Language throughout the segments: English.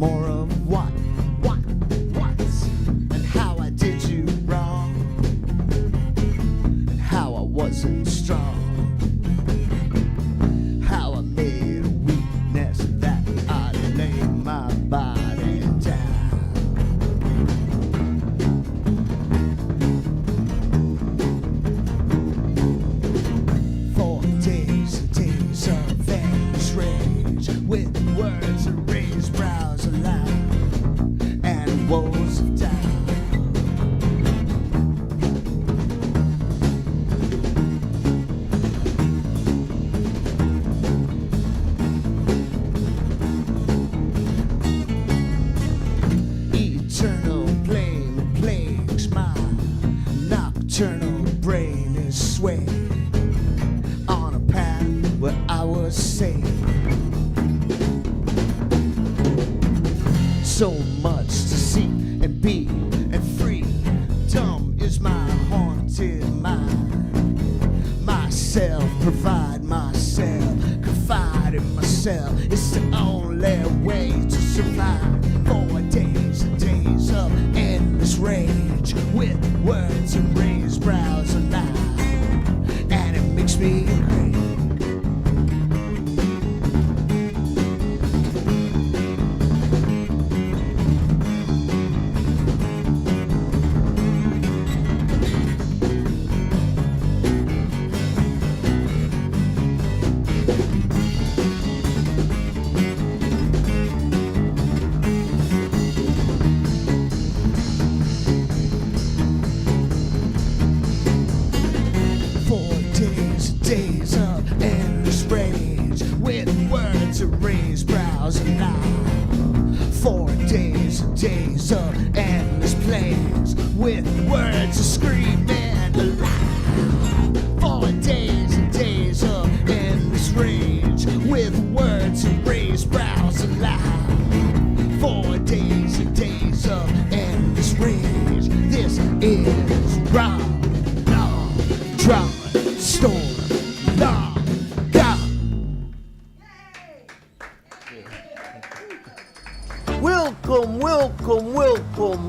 more of what, and how I did you wrong, and how I wasn't strong, how I made a weakness that I lay my body down. 4 days, days of endless rage, with words that raise brows aloud and woes of doubt. Eternal blame plagues my nocturnal brain is swayed on a path where I was safe. So much to see and be and free. Dumb is my haunted mind. Myself, provide myself, confide in myself. It's the only way to survive. 4 days and days of endless rage, with words and raised brows alive, and it makes me great. Days of endless rage, with words that raise brows alive. 4 days and days of endless plays, with words that scream and alive. 4 days and days of endless rage, with words that raise brows alive. 4 days and days of endless rage. This is raw, drama, storm. Welcome,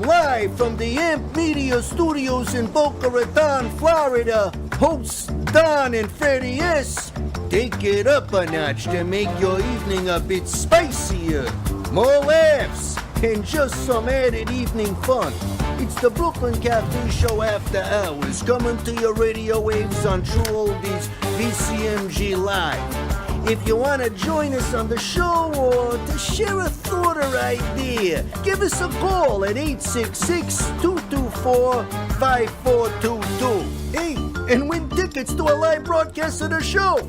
live from the AMP Media Studios in Boca Raton, Florida. Hosts Don and Freddie S. Take it up a notch to make your evening a bit spicier. More laughs and just some added evening fun. It's the Brooklyn Cafe Show After Hours, coming to your radio waves on True Oldies VCMG Live. If you want to join us on the show or to share a thought or idea, give us a call at 866-224-5422. Hey, and win tickets to a live broadcast of the show.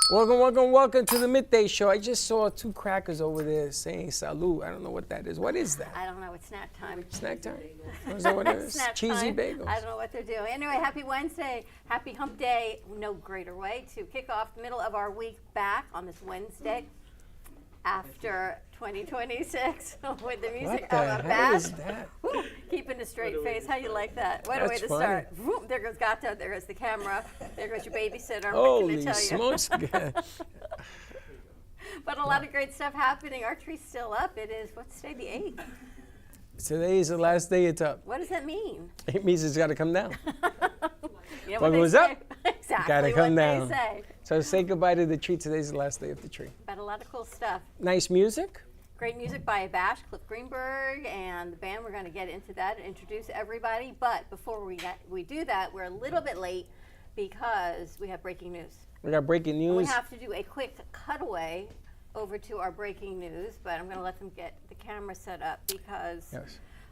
Welcome to the Midday Show. I just saw 2 crackers over there saying salud. I don't know what that is. What is that? I don't know. It's snack time. Snack time? Is that what it is? Cheesy bagels. I don't know what they're doing. Anyway, happy Wednesday. Happy hump day. No greater way to kick off the middle of our week back on this Wednesday after 2026 with the music what the hell is that? Woo, keeping a straight face. How you like that? What a way to funny. Start. Woo, there goes Gato. There goes the camera. There goes your babysitter. Holy tell you. smokes. But a lot of great stuff happening. Our tree's still up. It is, what's today, the 8th? Today is the last day it's up. What does that mean? It means it's got to come down. You know what goes up, exactly got to come down. They say. So say goodbye to the tree. Today's the last day of the tree. But a lot of cool stuff. Nice music. Great music by ABRASHED, Cliff Greenberg, and the band. We're going to get into that and introduce everybody. But before we do that, we're a little bit late because we have breaking news. We got breaking news. And we have to do a quick cutaway over to our breaking news, but I'm going to let them get the camera set up because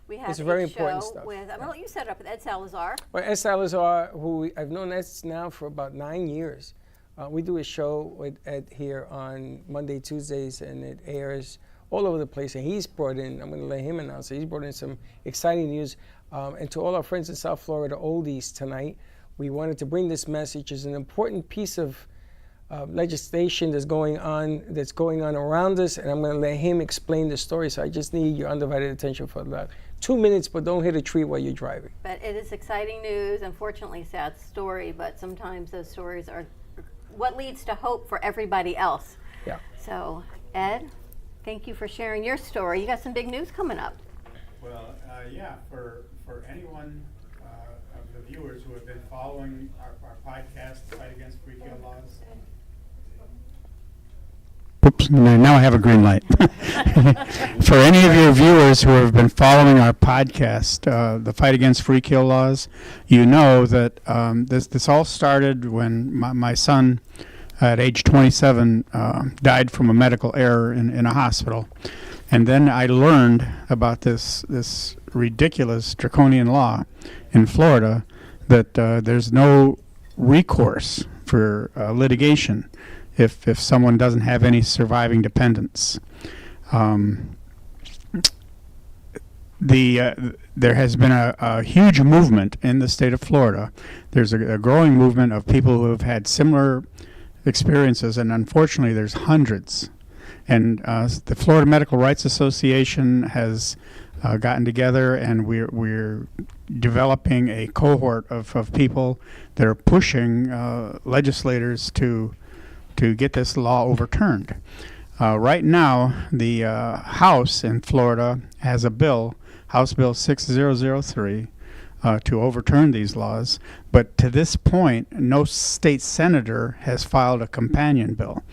we have it's very a important show stuff. with, I'm going to let you set it up with Ed Salazar. Well, Ed Salazar, who I've known Ed now for about 9 years. We do a show with Ed here on Monday, Tuesdays, and it airs all over the place. And he's brought in, I'm going to let him announce it, he's brought in some exciting news. And to all our friends in South Florida oldies tonight, we wanted to bring this message as an important piece of legislation that's going on around us, and I'm going to let him explain the story. So I just need your undivided attention for about 2 minutes, but don't hit a tree while you're driving. But it is exciting news. Unfortunately, sad story, but sometimes those stories are what leads to hope for everybody else. Yeah. So, Ed, thank you for sharing your story. You got some big news coming up. Well, yeah, for anyone of the viewers who have been following our podcast, Fight Against Free Kill Laws. Oops, now I have a green light. For any of your viewers who have been following our podcast, the Fight Against Free Kill Laws, you know that this all started when my son, at age 27, died from a medical error in a hospital. And then I learned about this ridiculous draconian law in Florida that there's no recourse for litigation if someone doesn't have any surviving dependents. There has been a huge movement in the state of Florida. There's a growing movement of people who have had similar experiences, and unfortunately there's hundreds. And the Florida Medical Rights Association has gotten together, and we're developing a cohort of people that are pushing legislators to get this law overturned. Right now, the House in Florida has a bill, House Bill 6003, to overturn these laws, but to this point, no state senator has filed a companion bill.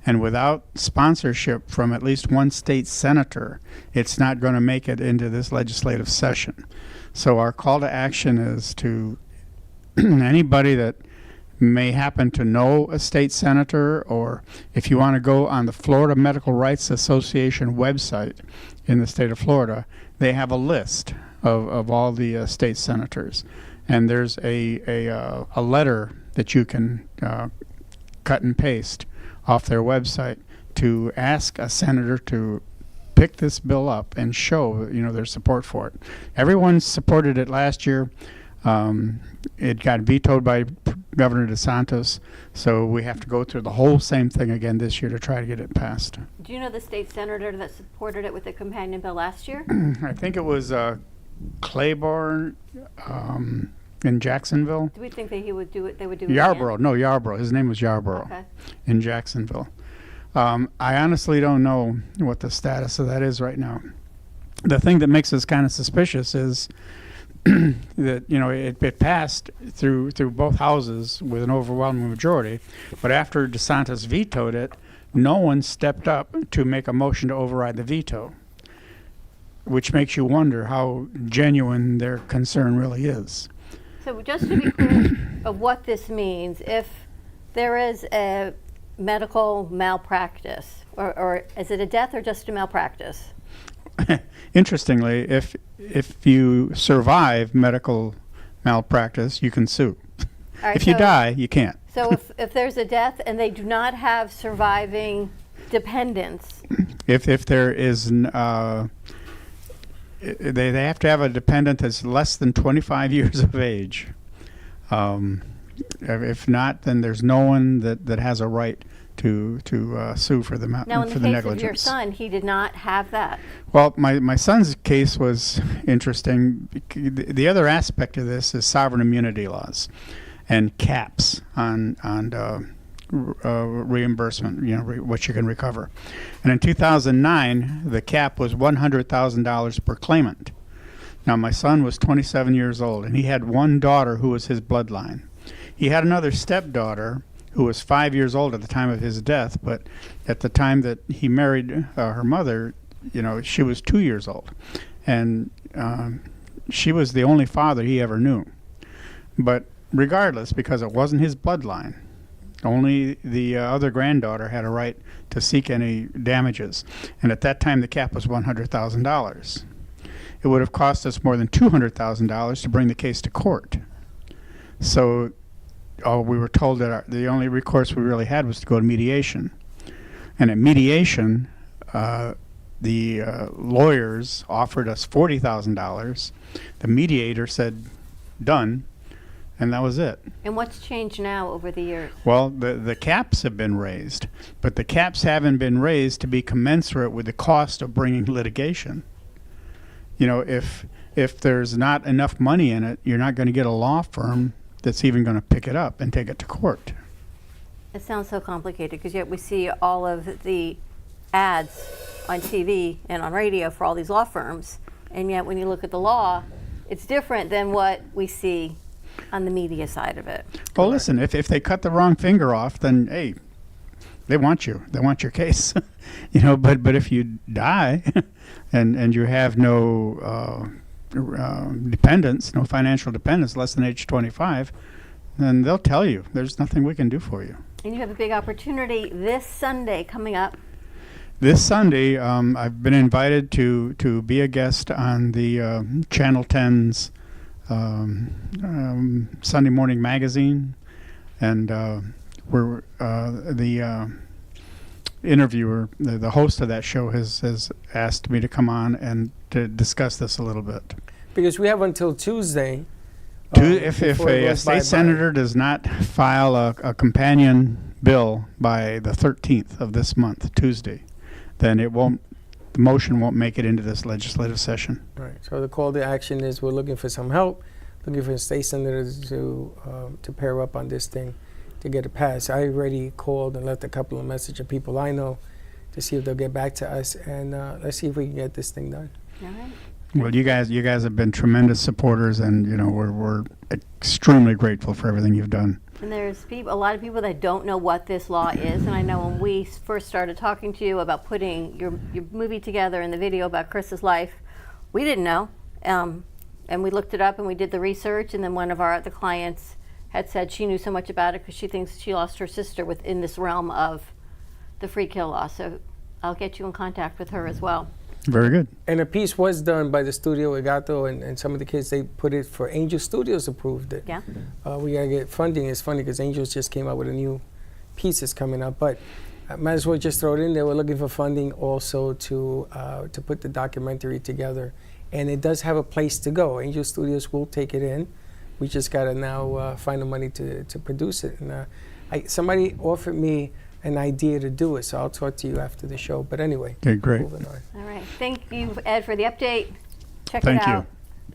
And without sponsorship from at least one state senator, it's not going to make it into this legislative session. So our call to action is to anybody that may happen to know a state senator, or if you want to go on the Florida Medical Rights Association website in the state of Florida, they have a list of all the state senators, and there's a letter that you can cut and paste off their website to ask a senator to pick this bill up and show their support for it. Everyone supported it last year. It got vetoed by Governor DeSantis, so we have to go through the whole same thing again this year to try to get it passed. Do you know the state senator that supported it with the companion bill last year? I think it was Claiborne in Jacksonville. Do we think that he would do it? They would do it Yarborough. again? No, Yarborough. His name was Yarborough. Okay. In Jacksonville. I honestly don't know what the status of that is right now. The thing that makes us kind of suspicious is that it passed through both houses with an overwhelming majority, but after DeSantis vetoed it, no one stepped up to make a motion to override the veto, which makes you wonder how genuine their concern really is. So just to be clear of what this means, if there is a medical malpractice, or is it a death or just a malpractice? Interestingly, if you survive medical malpractice, you can sue. All right, if you die, you can't. So if there's a death and they do not have surviving dependents, if there is they have to have a dependent that's less than 25 years of age. If not, then there's no one that has a right to sue for the now in for the the case negligence. of your son, he did not have that. Well, my son's case was interesting. The other aspect of this is sovereign immunity laws and caps on reimbursement, what you can recover. And in 2009, the cap was $100,000 per claimant. Now, my son was 27 years old, and he had one daughter who was his bloodline. He had another stepdaughter who was 5 years old at the time of his death, but at the time that he married her mother, she was 2 years old. And she was the only father he ever knew. But regardless, because it wasn't his bloodline, only the other granddaughter had a right to seek any damages. And at that time, the cap was $100,000. It would have cost us more than $200,000 to bring the case to court. So we were told that the only recourse we really had was to go to mediation. And at mediation, the lawyers offered us $40,000. The mediator said, done, and that was it. And what's changed now over the years? Well, the caps have been raised, but the caps haven't been raised to be commensurate with the cost of bringing litigation. If there's not enough money in it, you're not going to get a law firm that's even going to pick it up and take it to court. It sounds so complicated because yet we see all of the ads on TV and on radio for all these law firms, and yet when you look at the law, it's different than what we see on the media side of it. Well, listen, if they cut the wrong finger off, then hey, they want you. They want your case, you know. But if you die, and you have no dependents, no financial dependents, less than age 25, then they'll tell you there's nothing we can do for you. And you have a big opportunity this Sunday coming up. This Sunday, I've been invited to be a guest on the Channel 10's Sunday morning magazine, and we're the interviewer, the host of that show, has asked me to come on and to discuss this a little bit. Because we have until Tuesday. If before it a goes state bye-bye. senator does not file a companion bill by the 13th of this month, Tuesday, then the motion won't make it into this legislative session. Right. So the call to action is we're looking for some help, looking for state senators to pair up on this thing to get it passed. I already called and left a couple of messages of people I know to see if they'll get back to us, and let's see if we can get this thing done. All right. Well, you guys have been tremendous supporters, and you know we're extremely grateful for everything you've done. And there's a lot of people that don't know what this law is, and I know when we first started talking to you about putting your movie together and the video about Chris's life, we didn't know, and we looked it up and we did the research, and then one of our other clients had said she knew so much about it because she thinks she lost her sister within this realm of the free kill law. So I'll get you in contact with her as well. Very good. And a piece was done by the Studio Egato, and some of the kids, they put it for Angel Studios approved it. Yeah. We got to get funding. It's funny because Angels just came out with a new piece that's coming up, but I might as well just throw it in there. We're looking for funding also to put the documentary together, and it does have a place to go. Angel Studios will take it in. We just got to now find the money to produce it. And somebody offered me an idea to do it, so I'll talk to you after the show. But anyway, Okay, great. moving on. All right. Thank you, Ed, for the update. Check Thank it you. out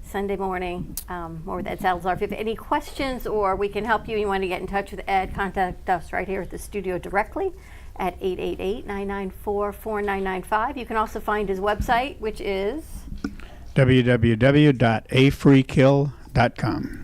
Sunday morning. More with Ed Salazar. If you have any questions or we can help you, you want to get in touch with Ed, contact us right here at the studio directly at 888-994-4995. You can also find his website, which is www.afreekill.com.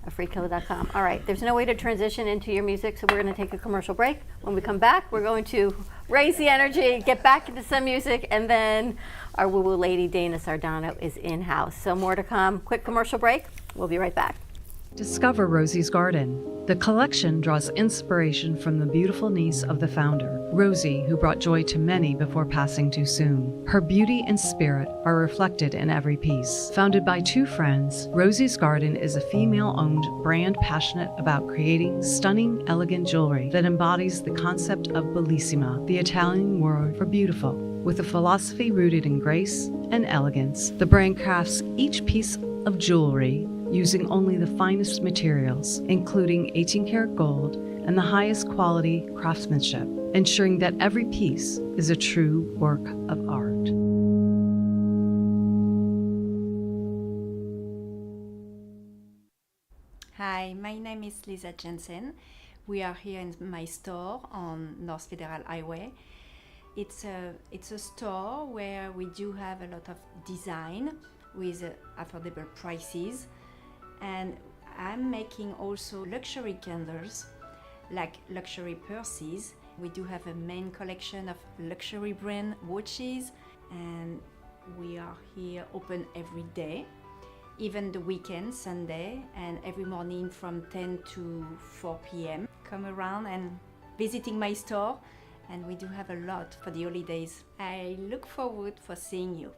freekiller.com. All right, there's no way to transition into your music, so we're going to take a commercial break. When we come back, we're going to raise the energy, get back into some music, and then our woo-woo lady, Dana Sardano, is in-house. So more to come. Quick commercial break. We'll be right back. Discover Rosie's Garden. The collection draws inspiration from the beautiful niece of the founder, Rosie, who brought joy to many before passing too soon. Her beauty and spirit are reflected in every piece. Founded by two friends, Rosie's Garden is a female-owned brand passionate about creating stunning, elegant jewelry that embodies the concept of bellissima, the Italian word for beautiful. With a philosophy rooted in grace and elegance, the brand crafts each piece of jewelry using only the finest materials, including 18-karat gold and the highest quality craftsmanship, ensuring that every piece is a true work of art. Hi, my name is Lisa Jensen. We are here in my store on North Federal Highway. It's a store where we do have a lot of design with affordable prices. And I'm making also luxury candles, like luxury purses. We do have a main collection of luxury brand watches, and we are here open every day, even the weekend, Sunday, and every morning from 10 to 4 p.m. Come around and visiting my store, and we do have a lot for the holidays. I look forward for seeing you.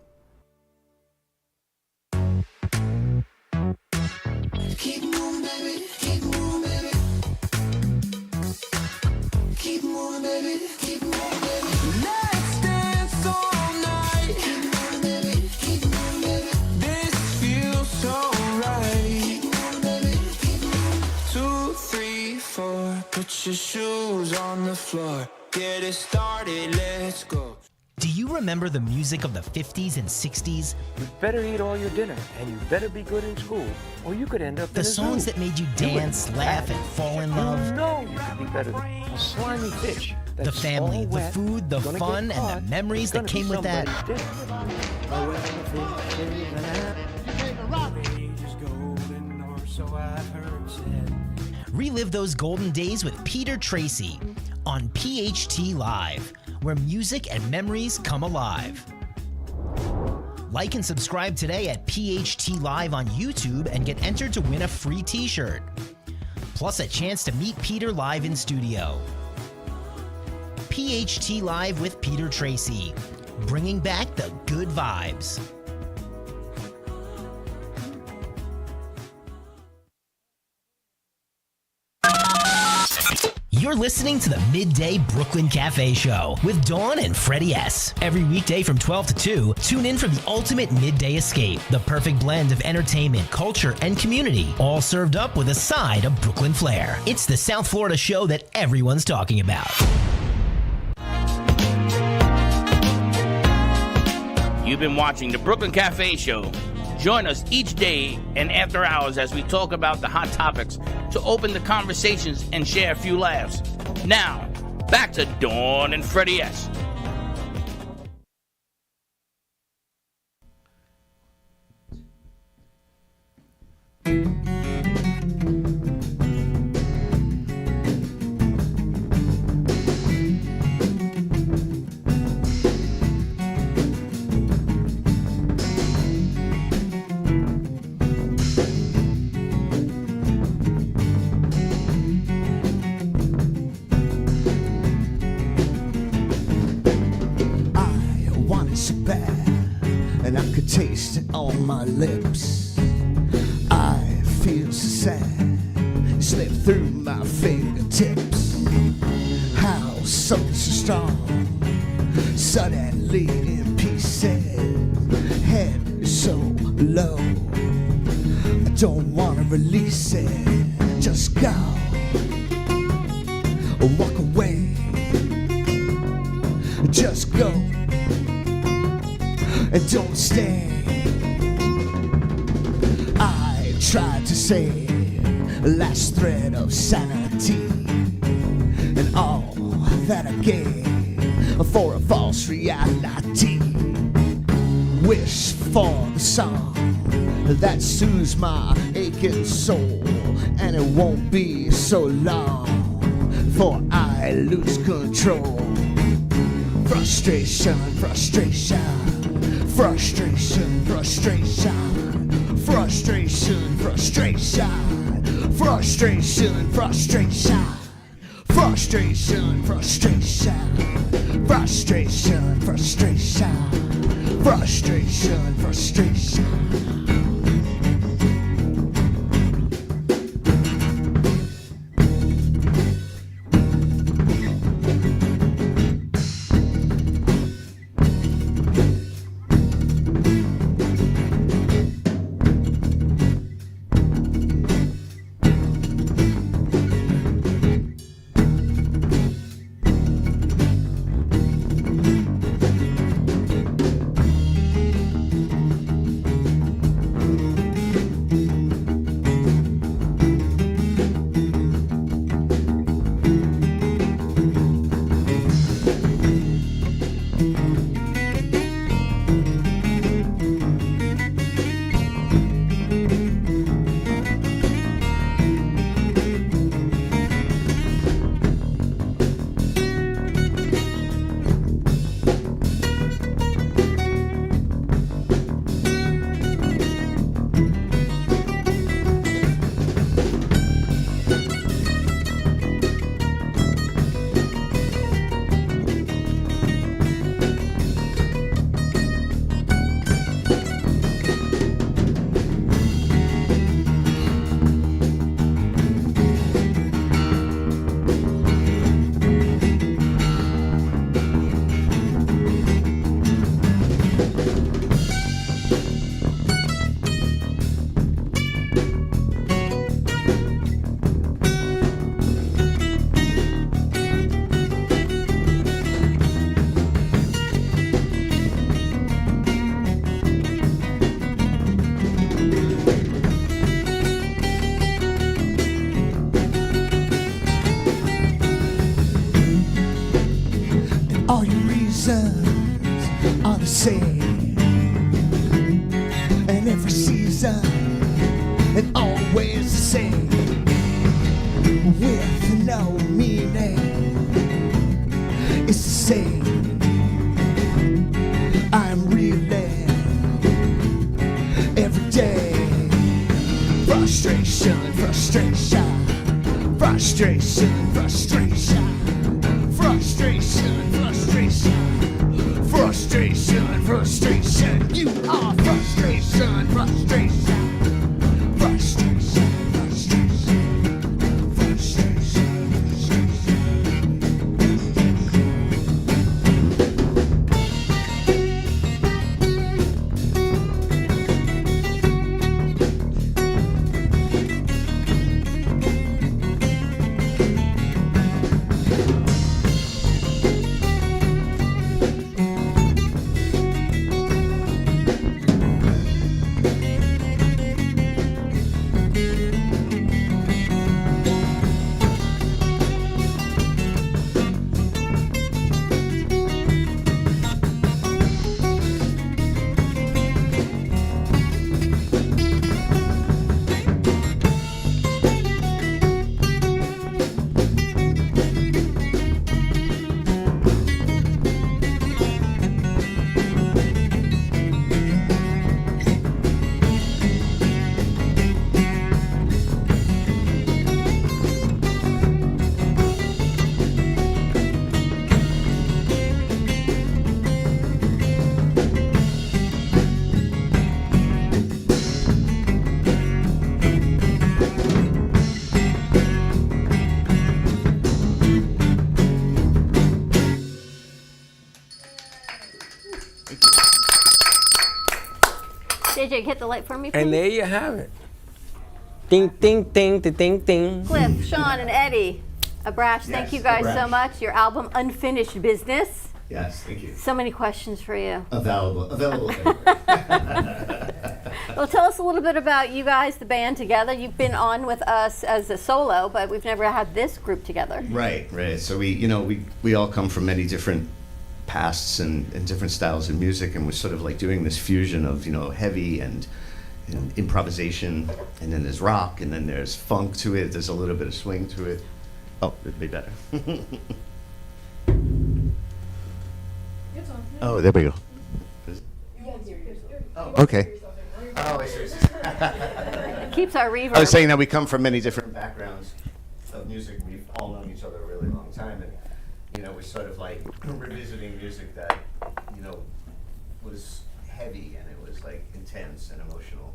Keep moving, baby. Keep moving, baby. Keep moving, baby. Keep moving, baby. Let's dance all night. Keep moving, baby. Keep moving, baby. This feels so right. Keep moving, baby. Keep moving. 2, 3, 4. Put your shoes on the floor. Get it started. Let's go. Do you remember the music of the 50s and 60s? You better eat all your dinner, and you better be good in school, or you could end up in The a songs zoo. that made you You would dance, be laugh, bad. and fall in love? You know you could be better than a slimy fish. The That's family, all the wet, food, the gonna fun, get and caught, the memories that gonna be came with that. somebody's dinner. Oh, well, the fish is an apple. Age is golden, or so I've heard said. Relive those golden days with Peter Tracy on PHT Live, where music and memories come alive. Like and subscribe today at PHT Live on YouTube and get entered to win a free t-shirt. Plus a chance to meet Peter live in studio. PHT Live with Peter Tracy, bringing back the good vibes. You're listening to the Midday Brooklyn Cafe Show with Dawn and Freddie S. Every weekday from 12 to 2, tune in for the ultimate midday escape. The perfect blend of entertainment, culture, and community, all served up with a side of Brooklyn flair. It's the South Florida show that everyone's talking about. You've been watching the Brooklyn Cafe Show. Join us each day and after hours as we talk about the hot topics to open the conversations and share a few laughs. Now, back to Dawn and Freddie S. So bad, and I could taste it on my lips. I feel so sad, it slipped through my fingertips. How something so strong suddenly in pieces. Head is so low, I don't wanna release it. Just go, walk away. Just go. And don't stay. I tried to say last thread of sanity, and all that I gave for a false reality. Wish for the song that soothes my aching soul, and it won't be so long for I lose control. Frustration, frustration. Frustration, frustration, frustration, frustration, frustration, frustration, frustration, frustration, frustration, frustration, frustration, frustration. All your reasons are the same, and every season and always the same, with no meaning. It's the same. I'm reeling every day. Frustration, frustration, frustration, frustration, frustration, frustration, frustration, frustration. You are frustration, frustration, frustration, frustration, frustration, JJ, hit the light for me, please. And there you have it. Ding, ding, ding, ding, ding, ding. Cliff, Sean, and Eddie, ABRASHED, thank you guys so much. Your album, Unfinished Business. Yes, thank you. So many questions for you. Available everywhere. Well, tell us a little bit about you guys, the band together. You've been on with us as a solo, but we've never had this group together. Right. So we all come from many different pasts and different styles of music, and we're sort of like doing this fusion of heavy and improvisation, and then there's rock, and then there's funk to it. There's a little bit of swing to it. Oh, it'd be better. Oh, there we go. Oh, okay. Oh, I see. It keeps our reverb. I was saying that we come from many different backgrounds of music. We've all known each other a really long time, and we're sort of like revisiting music that was heavy, and it was like intense and emotional,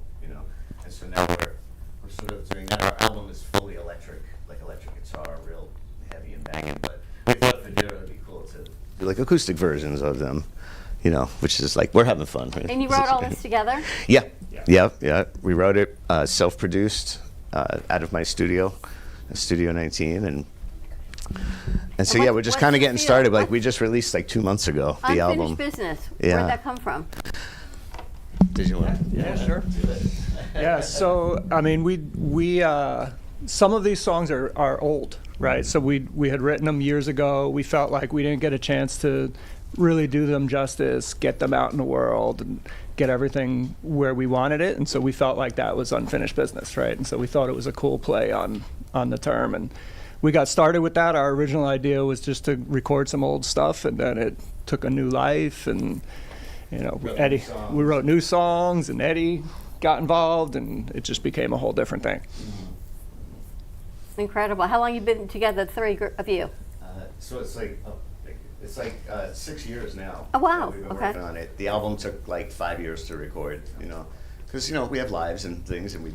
And so now we're sort of doing that. Our album is fully electric, like electric guitar, real heavy and banging. But we thought for Dara it'd be cool to do like acoustic versions of them, which is like we're having fun. Right? And you wrote all this together? Yeah. We wrote it self-produced out of my studio, Studio 19, and so we're just kind of getting started. Like we just released like 2 months ago the album. Unfinished Business. Yeah. Where'd that come from? Did you want? Yeah, sure. Yeah, so I mean, we some of these songs are old, right? So we had written them years ago. We felt like we didn't get a chance to really do them justice, get them out in the world, and get everything where we wanted it. And so we felt like that was unfinished business, right? And so we thought it was a cool play on the term. And we got started with that. Our original idea was just to record some old stuff, and then it took a new life. And Eddie, we wrote new songs, and Eddie got involved, and it just became a whole different thing. Incredible. How long you been together, the three of you? So it's like 6 years now. Oh, wow. That we've been Okay. working on it. The album took like 5 years to record, because we have lives and things, and we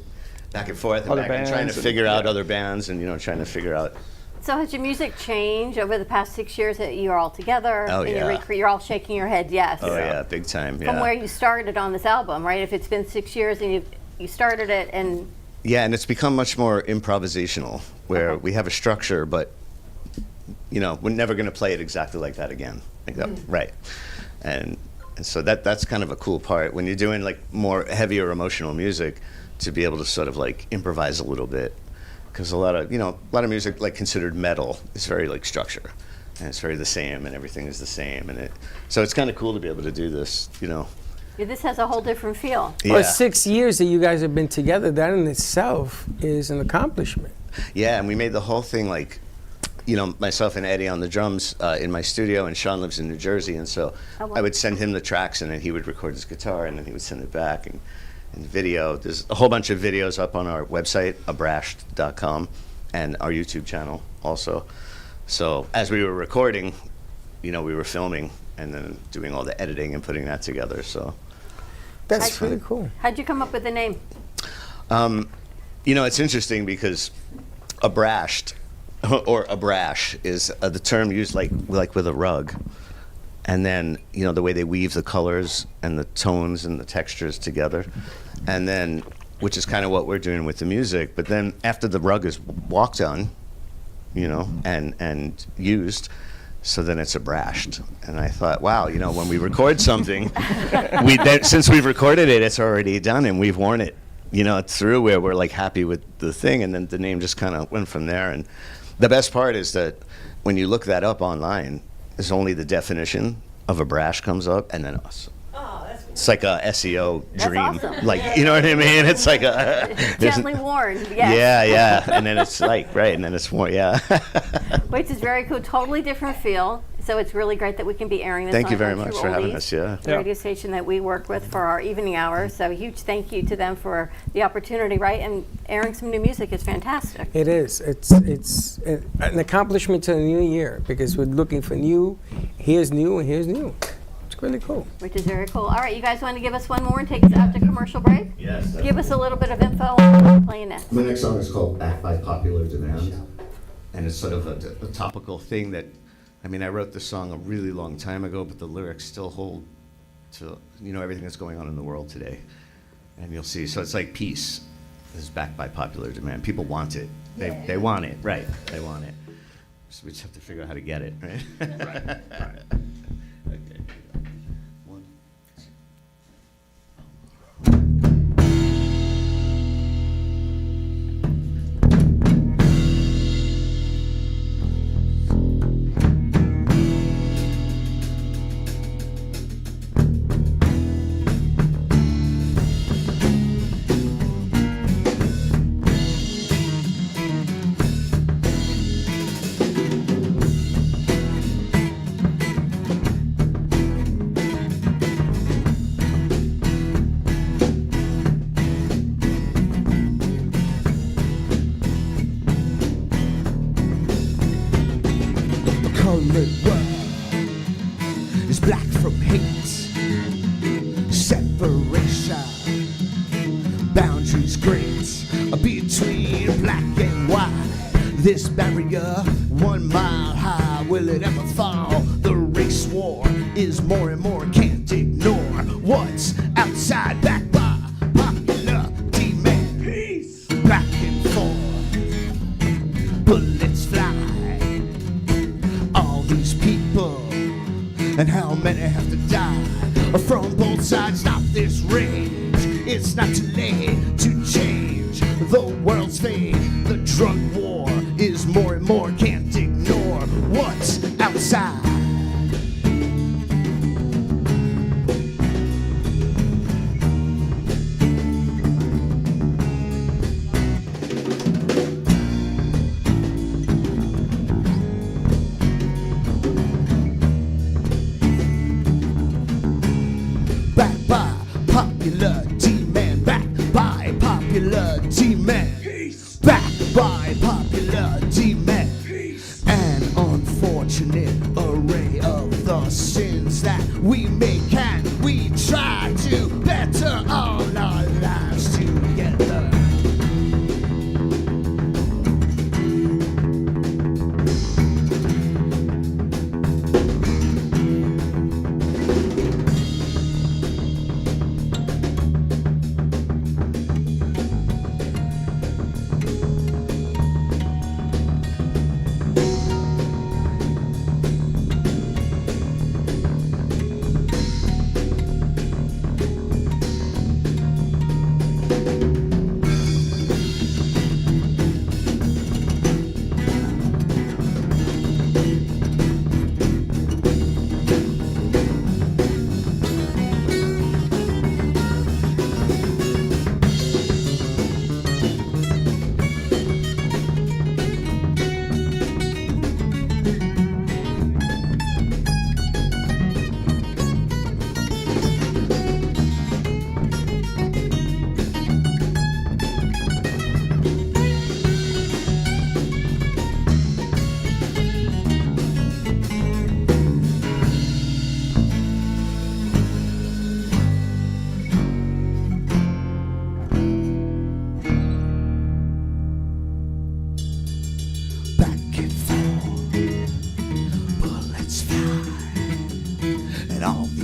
back and forth and Other back and trying to bands figure and- out other bands, and trying to figure out. So has your music changed over the past 6 years that you're all together? Oh, and yeah. You're all shaking your head, yes. Oh yeah, big time. Yeah. From where you started on this album, right? If it's been 6 years and you started it and... Yeah, and it's become much more improvisational, where we have a structure, but we're never going to play it exactly like that again. Right. And so that's kind of a cool part when you're doing like more heavier emotional music, to be able to sort of like improvise a little bit, because a lot of music like considered metal is very like structure. and it's very the same, and everything is the same, and so it's kind of cool to be able to do this, you know. Yeah, this has a whole different feel. Yeah. Well, 6 years that you guys have been together, that in itself is an accomplishment. Yeah, and we made the whole thing like, you know, myself and Eddie on the drums in my studio, and Sean lives in New Jersey, and so Oh, wow. I would send him the tracks, and then he would record his guitar, and then he would send it back, and video. There's a whole bunch of videos up on our website, ABRASHED.com, and our YouTube channel also. So as we were recording, you know, we were filming and then doing all the editing and putting that together. So That's really cool. How'd you come up with the name? you know, it's interesting because ABRASHED or ABRASH is the term used like with a rug. And then, you know, the way they weave the colors and the tones and the textures together. And then, which is kind of what we're doing with the music. But then after the rug is walked on, you know, and used, so then it's ABRASHED. And I thought, wow, you know, when we record something, since we've recorded it, it's already done and we've worn it, you know, through where we're like happy with the thing. And then the name just kind of went from there. And the best part is that when you look that up online, it's only the definition of ABRASH comes up, and then us. It's like a SEO dream. awesome. Like, you know what I mean? It's like a Gently worn, yes. yeah. And then it's like, right, and then it's more, yeah. Which is very cool, totally different feel. So it's really great that we can be airing this Thank on you very True much for having Oldies, us, yeah. the radio station that we work with for our evening hours. So a huge thank you to them for the opportunity, right? And airing some new music is fantastic. It is. It's an accomplishment to the new year because we're looking for new. Here's new and here's new. It's really cool. Which is very cool. All right, you guys want to give us one more and take us out to commercial break? Yes. Give us a little bit of info on what we're playing next. My next song is called Back by Popular Demand. And it's sort of a topical thing that, I mean, I wrote this song a really long time ago, but the lyrics still hold to, you know, everything that's going on in the world today. And you'll see, so it's like peace is backed by popular demand. People want it. They want it, right. They want it. So we just have to figure out how to get it, right? Okay. One, two. Colored world is black from hate, separation, boundaries great between black and white. This barrier, 1 mile high, will it ever fall? The race war is more and more, can't ignore what's outside, back by popular demand. Peace, back and forth, bullets fly. All these people, and how many have to die from both sides? Stop this rage. It's not too late to change the world's fate. The drug war is more and more, can't ignore what's outside. Back by popular demand, back by popular demand, back by popular demand. An unfortunate array of the sins that we make, and we try to better all our lives together.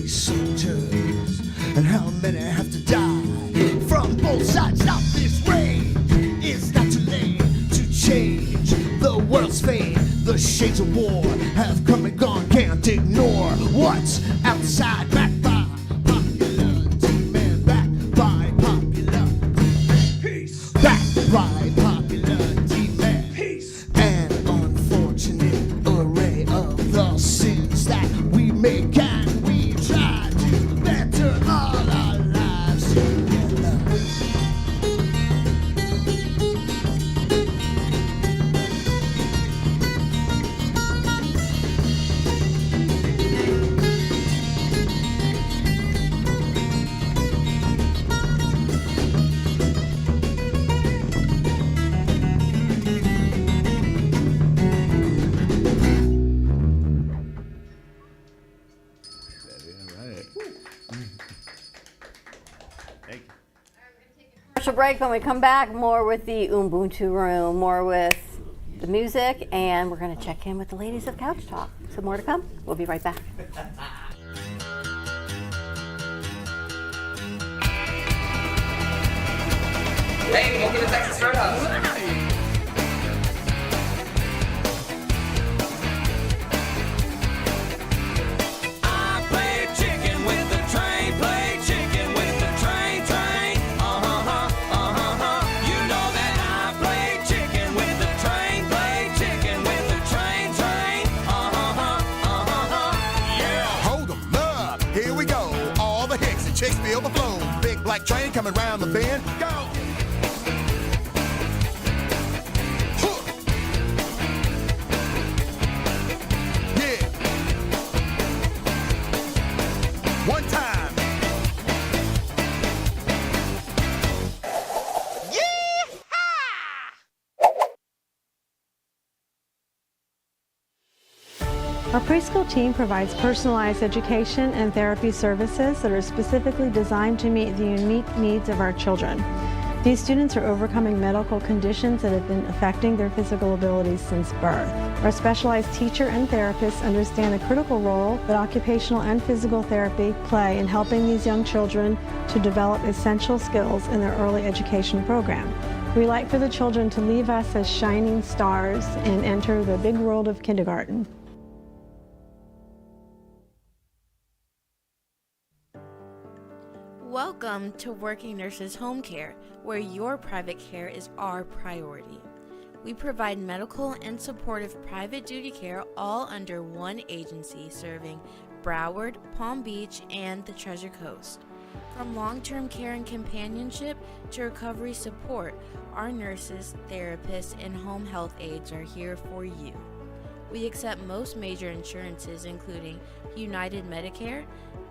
these soldiers, and how many have to die from both sides. Stop this rage. It's not too late to change the world's fate. The shades of war have come and gone, can't ignore what's outside. Backed by popular demand, backed by popular peace, backed by popular demand. Peace. An unfortunate array of the sins that we make, and we try to better all our lives together. Commercial break. When we come back, more with the Ubuntu room, more with the music, and we're going to check in with the ladies of Couch Talk. So more to come. We'll be right back. Hey, welcome to Texas Roadhouse. Feel the flow, big black train coming round the bend. Go! Yeah. One time. Our preschool team provides personalized education and therapy services that are specifically designed to meet the unique needs of our children. These students are overcoming medical conditions that have been affecting their physical abilities since birth. Our specialized teacher and therapists understand the critical role that occupational and physical therapy play in helping these young children to develop essential skills in their early education program. We like for the children to leave us as shining stars and enter the big world of kindergarten. Welcome to Working Nurses Home Care, where your private care is our priority. We provide medical and supportive private duty care all under one agency serving Broward, Palm Beach, and the Treasure Coast. From long-term care and companionship to recovery support, our nurses, therapists, and home health aides are here for you. We accept most major insurances including United Medicare,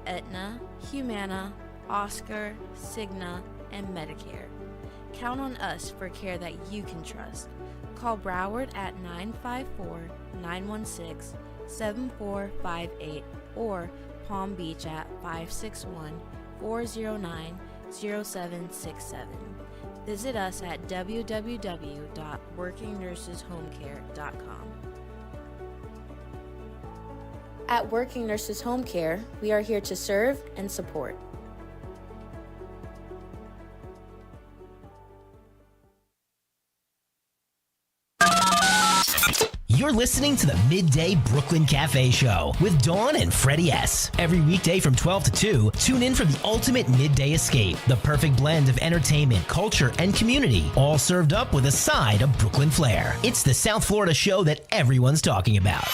Aetna, Humana, Oscar, Cigna, and Medicare. Count on us for care that you can trust. Call Broward at 954-916-7458 or Palm Beach at 561-409-0767. Visit us at www.workingnurseshomecare.com. At Working Nurses Home Care, we are here to serve and support. You're listening to the Midday Brooklyn Cafe Show with Dawn and Freddie S. Every weekday from 12 to 2, tune in for the ultimate midday escape. The perfect blend of entertainment, culture, and community, all served up with a side of Brooklyn flair. It's the South Florida show that everyone's talking about.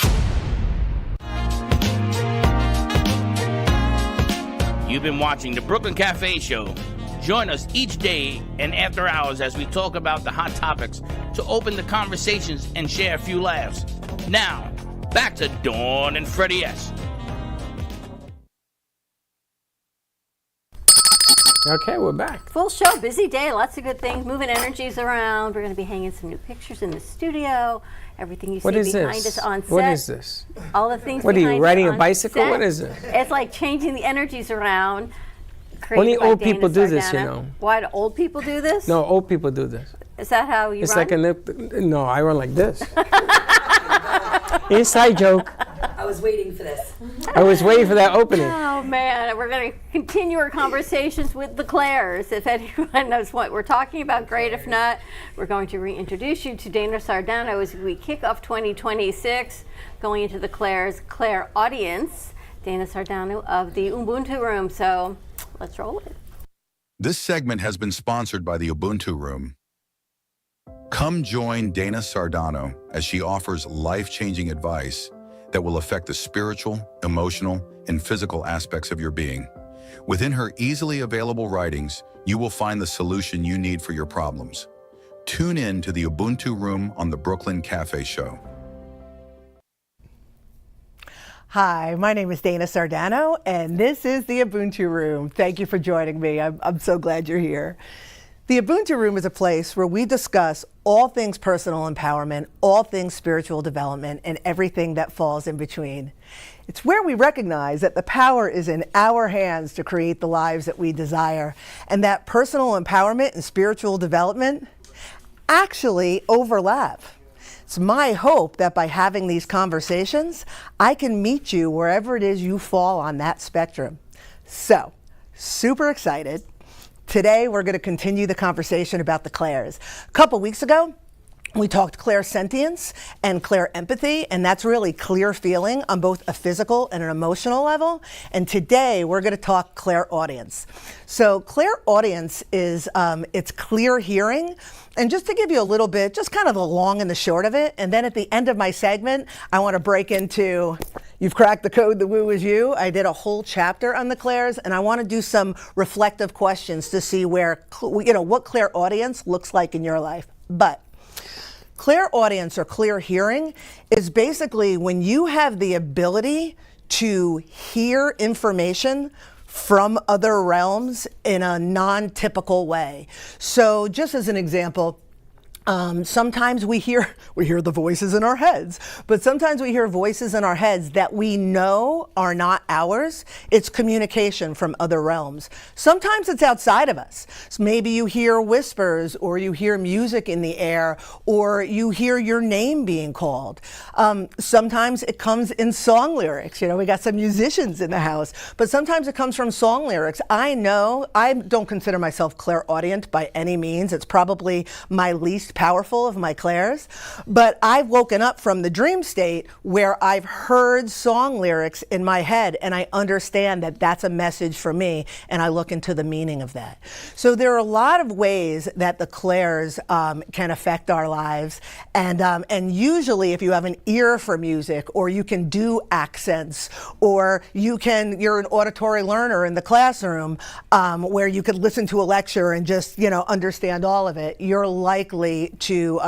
You've been watching the Brooklyn Cafe Show. Join us each day and after hours as we talk about the hot topics to open the conversations and share a few laughs. Now, back to Dawn and Freddie S. Okay, we're back. Full show, busy day, lots of good things, moving energies around. We're going to be hanging some new pictures in the studio. Everything you see behind us on set. What is this? All the things What are behind you, riding us a on bicycle? set. What is it? It's like changing the energies around. Only by old Dana people do this, you Sardano. know. Why do old people do this? No, old people do this. Is that how you It's run? like no, I run like this. Inside joke. I was waiting for this. I was waiting for that opening. Oh man, we're going to continue our conversations with the Claires. If anyone knows what we're talking about, great. If not, we're going to reintroduce you to Dana Sardano as we kick off 2026, going into the Claire audience. Dana Sardano of the Ubuntu Room. So let's roll it. This segment has been sponsored by the Ubuntu Room. Come join Dana Sardano as she offers life-changing advice that will affect the spiritual, emotional, and physical aspects of your being. Within her easily available writings, you will find the solution you need for your problems. Tune in to the Ubuntu Room on the Brooklyn Cafe Show. Hi, my name is Dana Sardano, and this is the Ubuntu Room. Thank you for joining me. I'm so glad you're here. The Ubuntu Room is a place where we discuss all things personal empowerment, all things spiritual development, and everything that falls in between. It's where we recognize that the power is in our hands to create the lives that we desire, and that personal empowerment and spiritual development actually overlap. It's my hope that by having these conversations, I can meet you wherever it is you fall on that spectrum. So, super excited. Today, we're going to continue the conversation about the Claires. A couple weeks ago, we talked clairsentience and clairempathy, and that's really clear feeling on both a physical and an emotional level. And today, we're going to talk clairaudience. So clairaudience is it's clear hearing. And just to give you a little bit, just kind of the long and the short of it, and then at the end of my segment, I want to break into, you've cracked the code, the woo is you. I did a whole chapter on the clairs, and I want to do some reflective questions to see where, what clairaudience looks like in your life. But clairaudience or clear hearing is basically when you have the ability to hear information from other realms in a non-typical way. So just as an example, sometimes we hear the voices in our heads, but sometimes we hear voices in our heads that we know are not ours. It's communication from other realms. Sometimes it's outside of us. So maybe you hear whispers, or you hear music in the air, or you hear your name being called. Sometimes it comes in song lyrics. We got some musicians in the house, but sometimes it comes from song lyrics. I know I don't consider myself clairaudient by any means. It's probably my least powerful of my clairs, but I've woken up from the dream state where I've heard song lyrics in my head, and I understand that that's a message for me, and I look into the meaning of that. So there are a lot of ways that the clairs can affect our lives, and usually if you have an ear for music, or you can do accents, or you're an auditory learner in the classroom where you could listen to a lecture and just understand all of it, you're likely to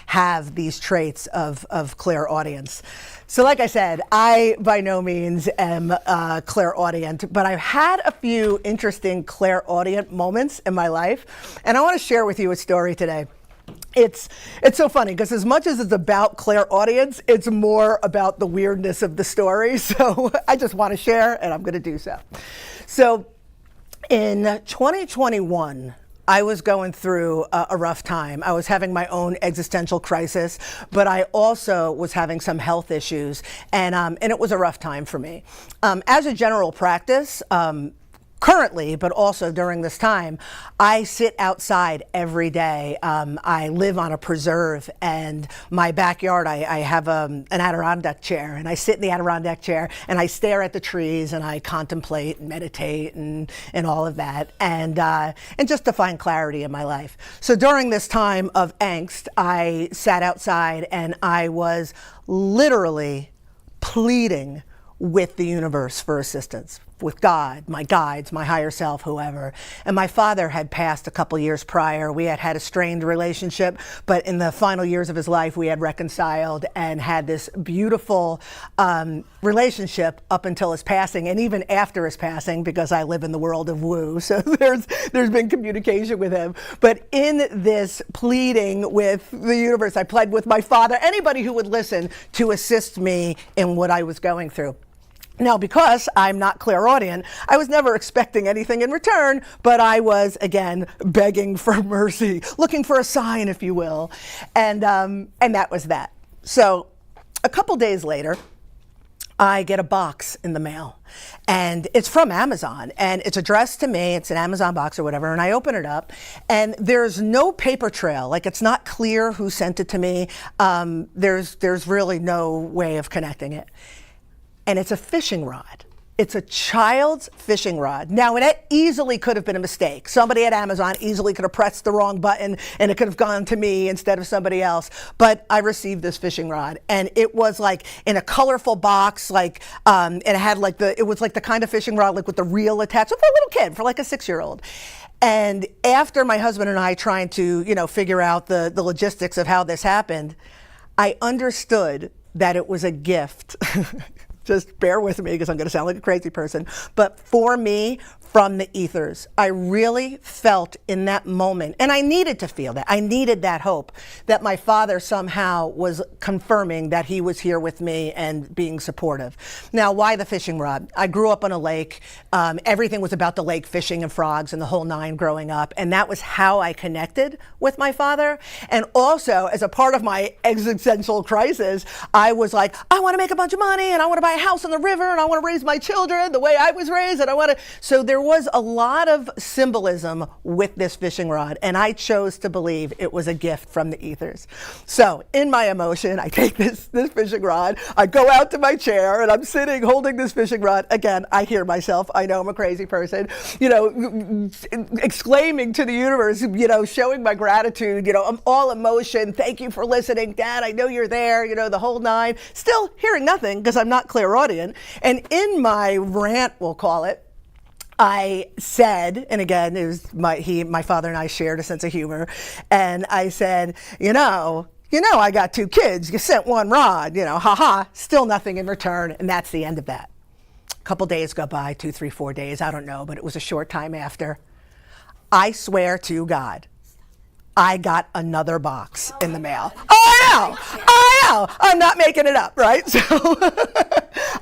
have these traits of clairaudience. So like I said, I by no means am clairaudient, but I've had a few interesting clairaudient moments in my life, and I want to share with you a story today. It's so funny because as much as it's about clairaudience, it's more about the weirdness of the story. So I just want to share, and I'm going to do so. So in 2021, I was going through a rough time. I was having my own existential crisis, but I also was having some health issues, and it was a rough time for me. As a general practice, currently, but also during this time, I sit outside every day. I live on a preserve, and my backyard, I have an Adirondack chair, and I sit in the Adirondack chair, and I stare at the trees, and I contemplate and meditate and all of that, and just to find clarity in my life. So during this time of angst, I sat outside, and I was literally pleading with the universe for assistance, with God, my guides, my higher self, whoever. And my father had passed a couple years prior. We had had a strained relationship, but in the final years of his life, we had reconciled and had this beautiful relationship up until his passing, and even after his passing, because I live in the world of woo, so there's been communication with him. But in this pleading with the universe, I pled with my father, anybody who would listen, to assist me in what I was going through. Now, because I'm not clairaudient, I was never expecting anything in return, but I was, again, begging for mercy, looking for a sign, if you will, and that was that. So a couple days later, I get a box in the mail, and it's from Amazon, and it's addressed to me. It's an Amazon box or whatever, and I open it up, and there's no paper trail. Like, it's not clear who sent it to me. There's really no way of connecting it. And it's a fishing rod. It's a child's fishing rod. Now, it easily could have been a mistake. Somebody at Amazon easily could have pressed the wrong button and it could have gone to me instead of somebody else. But I received this fishing rod, and it was like in a colorful box, like, and it had like it was like the kind of fishing rod like with the reel attached, so for a little kid, for like a 6-year-old. And after my husband and I trying to, figure out the logistics of how this happened, I understood that it was a gift. Just bear with me because I'm going to sound like a crazy person. But for me, from the ethers, I really felt in that moment, and I needed to feel that. I needed that hope that my father somehow was confirming that he was here with me and being supportive. Now, why the fishing rod? I grew up on a lake. Everything was about the lake, fishing and frogs and the whole nine growing up. And that was how I connected with my father. And also, as a part of my existential crisis, I was like, I want to make a bunch of money, and I want to buy a house on the river, and I want to raise my children the way I was raised, and I want to. So there was a lot of symbolism with this fishing rod, and I chose to believe it was a gift from the ethers. So in my emotion, I take this fishing rod, I go out to my chair, and I'm sitting holding this fishing rod. Again, I hear myself, I know I'm a crazy person, exclaiming to the universe, showing my gratitude, I'm all emotion, thank you for listening, Dad, I know you're there, the whole nine. Still hearing nothing because I'm not clairaudient. And in my rant, we'll call it, I said, and again, it was my father and I shared a sense of humor, and I said, I got 2 kids, you sent 1 rod, haha, still nothing in return, and that's the end of that. A couple days go by, 2, 3, 4 days, I don't know, but it was a short time after. I swear to God, I got another box in the mail. I know, I'm not making it up, right? So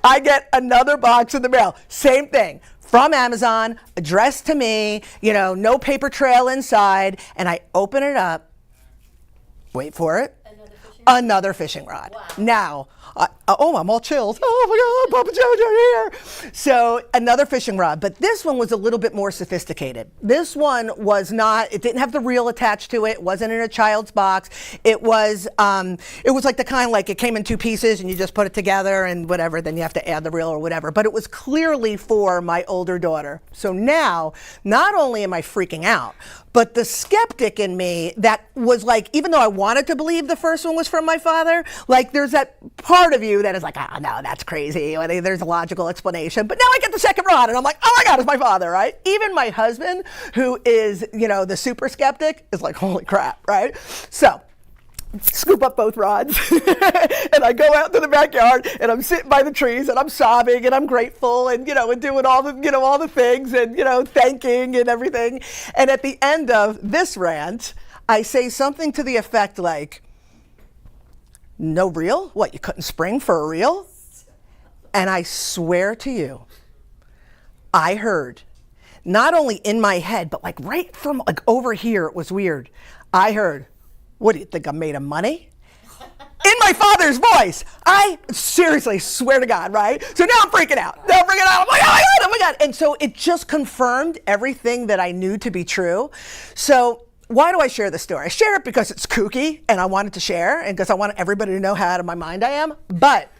I get another box in the mail, same thing. From Amazon, addressed to me, no paper trail inside, and I open it up, wait for it, another fishing rod. Wow. Now, I'm all chilled. Oh my God, Papa Jojo here. So another fishing rod, but this one was a little bit more sophisticated. This one was not, it didn't have the reel attached to it. It wasn't in a child's box. It was like the kind like it came in 2 pieces and you just put it together and whatever, then you have to add the reel or whatever. But it was clearly for my older daughter. So now, not only am I freaking out, but the skeptic in me that was like, even though I wanted to believe the first one was from my father, like there's that part of you that is like, no, that's crazy. There's a logical explanation. But now I get the second rod and I'm like, oh my God, it's my father, right? Even my husband, who is, the super skeptic, is like, holy crap, right? So scoop up both rods and I go out to the backyard and I'm sitting by the trees and I'm sobbing and I'm grateful and and doing all the all the things and thanking and everything. And at the end of this rant, I say something to the effect like, no reel? What, you couldn't spring for a reel? And I swear to you, I heard, not only in my head, but like right from like over here, it was weird. I heard, what do you think, I'm made of money? In my father's voice. I seriously swear to God, right? So now I'm freaking out. I'm like, oh my God. And so it just confirmed everything that I knew to be true. So why do I share this story? I share it because it's kooky and I wanted to share and because I want everybody to know how out of my mind I am. But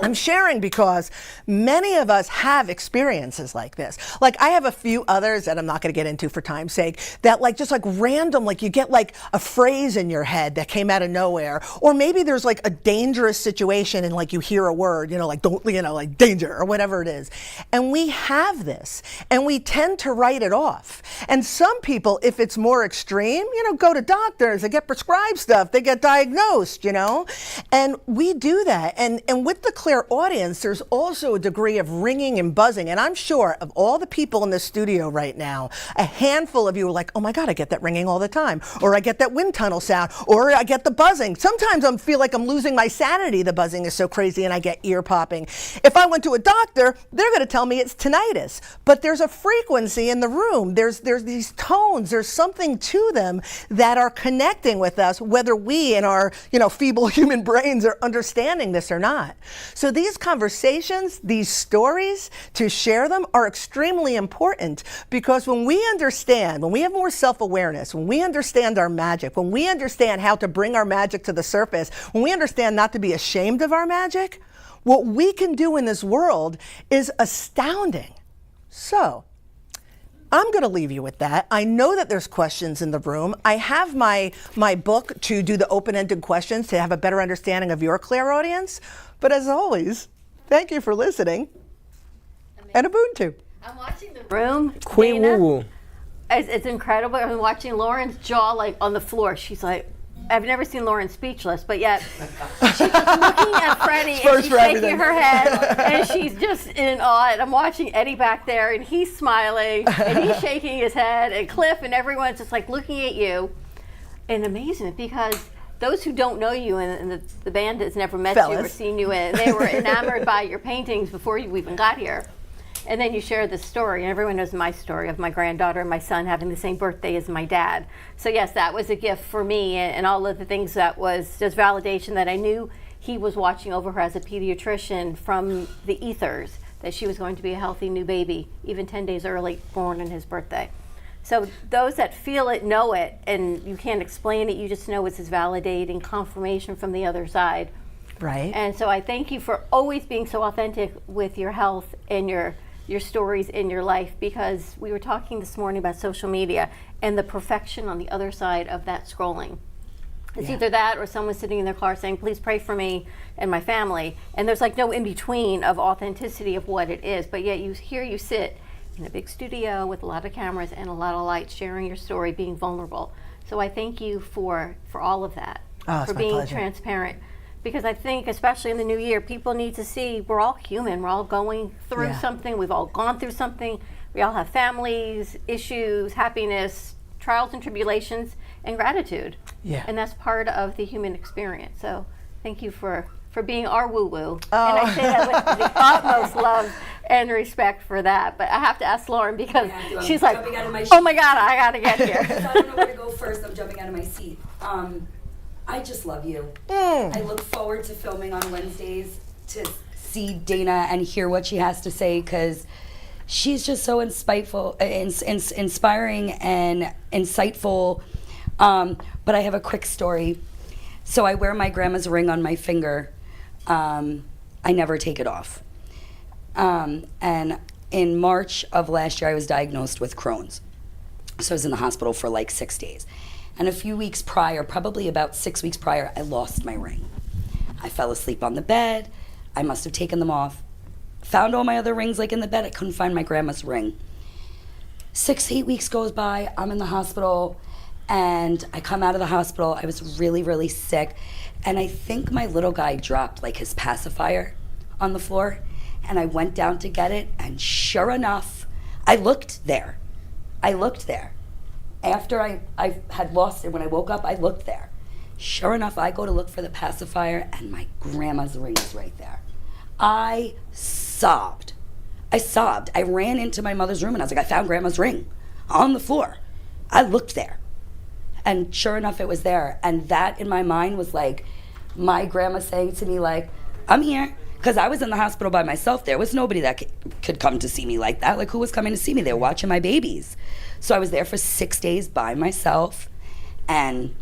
I'm sharing because many of us have experiences like this. Like I have a few others that I'm not going to get into for time's sake that like just like random, like you get like a phrase in your head that came out of nowhere, or maybe there's like a dangerous situation and like you hear a word, like don't, like danger or whatever it is. And we have this and we tend to write it off. And some people, if it's more extreme, go to doctors, they get prescribed stuff, they get diagnosed, and we do that. And with the clairaudience, there's also a degree of ringing and buzzing. And I'm sure of all the people in the studio right now, a handful of you are like, oh my God, I get that ringing all the time. Or I get that wind tunnel sound. Or I get the buzzing. Sometimes I feel like I'm losing my sanity. The buzzing is so crazy and I get ear popping. If I went to a doctor, they're going to tell me it's tinnitus. But there's a frequency in the room. There's these tones. There's something to them that are connecting with us, whether we in our feeble human brains are understanding this or not. So these conversations, these stories, to share them are extremely important, because when we understand, when we have more self-awareness, when we understand our magic, when we understand how to bring our magic to the surface, when we understand not to be ashamed of our magic, what we can do in this world is astounding. So, I'm going to leave you with that. I know that there's questions in the room. I have my book to do the open-ended questions to have a better understanding of your clairaudience. But as always, thank you for listening. And Ubuntu. I'm watching the room. Queen Dana. Woo Woo. It's incredible. I'm watching Lauren's jaw like on the floor. She's like, I've never seen Lauren speechless, but yet she's just looking at Freddie and she's shaking her head and she's just in awe. And I'm watching Eddie back there and he's smiling and he's shaking his head, and Cliff and everyone's just like looking at you in amazement, because those who don't know you and the band has never met you or seen you in, they were enamored by your paintings before you even got here. And then you share this story, and everyone knows my story of my granddaughter and my son having the same birthday as my dad. So yes, that was a gift for me, and all of the things that was just validation that I knew he was watching over her as a pediatrician from the ethers, that she was going to be a healthy new baby, even 10 days early, born on his birthday. So those that feel it know it, and you can't explain it, you just know it's as validating confirmation from the other side. Right. And so I thank you for always being so authentic with your health and your stories in your life, because we were talking this morning about social media and the perfection on the other side of that scrolling. It's either that or someone sitting in their car saying, please pray for me and my family. And there's like no in between of authenticity of what it is. But yet you sit in a big studio with a lot of cameras and a lot of lights, sharing your story, being vulnerable. So I thank you for all of that, for being transparent. Because I think, especially in the new year, people need to see we're all human. We're all going through something. We've all gone through something. We all have families, issues, happiness, trials and tribulations, and gratitude. Yeah. And that's part of the human experience. So thank you for being our woo-woo. Oh. And I say that with the utmost love and respect for that. But I have to ask Lauren, because she's like, oh my God, I got to get here. I don't know where to go first. I'm jumping out of my seat. I just love you. I look forward to filming on Wednesdays to see Dana and hear what she has to say, because she's just so inspiring and insightful. But I have a quick story. So I wear my grandma's ring on my finger. I never take it off. And in March of last year, I was diagnosed with Crohn's. So I was in the hospital for like 6 days. And a few weeks prior, probably about 6 weeks prior, I lost my ring. I fell asleep on the bed. I must have taken them off. Found all my other rings like in the bed. I couldn't find my grandma's ring. 6 to 8 weeks goes by. I'm in the hospital, and I come out of the hospital. I was really, really sick. And I think my little guy dropped like his pacifier on the floor. And I went down to get it, and sure enough, I looked there. After I had lost it, when I woke up, I looked there. Sure enough, I go to look for the pacifier, and my grandma's ring is right there. I sobbed. I ran into my mother's room, and I was like, I found grandma's ring on the floor. I looked there. And sure enough, it was there. And that in my mind was like my grandma saying to me, like, I'm here. Because I was in the hospital by myself. There was nobody that could come to see me like that. Like, who was coming to see me? They were watching my babies. So I was there for 6 days by myself, and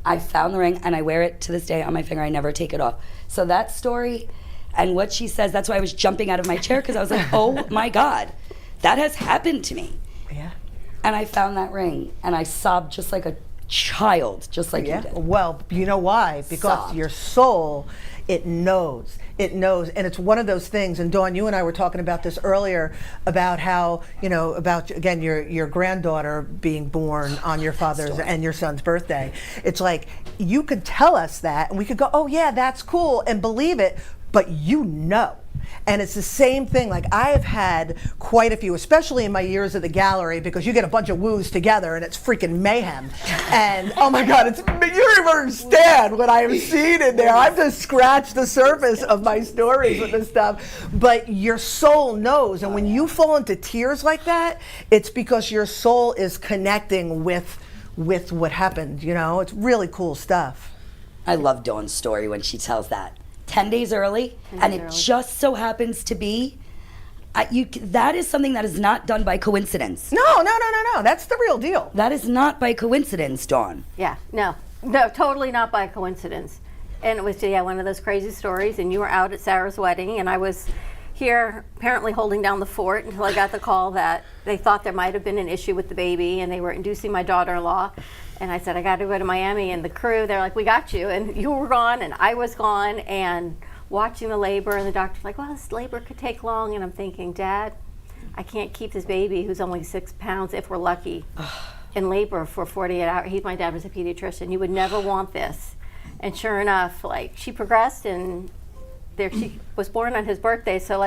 I found the ring, and I wear it to this day on my finger. I never take it off. So that story and what she says, that's why I was jumping out of my chair, because I was like, oh my God, that has happened to me. Yeah. And I found that ring, and I sobbed just like a child, just like you did. Well, you know why? Because your soul, it knows, and it's one of those things. And Dawn, you and I were talking about this earlier, about how, about, again, your granddaughter being born on your father's and your son's birthday. It's like, you could tell us that, and we could go, oh yeah, that's cool, and believe it, but and it's the same thing. Like, I have had quite a few, especially in my years at the gallery, because you get a bunch of woos together and it's freaking mayhem. And oh my God, you don't even understand what I have seen in there. I've just scratched the surface of my stories with this stuff. But your soul knows, and when you fall into tears like that, it's because your soul is connecting with what happened. It's really cool stuff. I love Dawn's story when she tells that. 10 days early, 10 and days it early. just so happens to be, that is something that is not done by coincidence. No. That's the real deal. That is not by coincidence, Dawn. Yeah, no, totally not by coincidence. And it was, one of those crazy stories. And you were out at Sarah's wedding, and I was here apparently holding down the fort until I got the call that they thought there might have been an issue with the baby, and they were inducing my daughter-in-law. And I said, I got to go to Miami. And the crew, they're like, we got you. And you were gone, and I was gone, and watching the labor, and the doctor's like, well, this labor could take long. And I'm thinking, Dad, I can't keep this baby who's only 6 pounds, if we're lucky, in labor for 48 hours. My dad was a pediatrician. You would never want this. And sure enough, she progressed, and there she was born on his birthday. So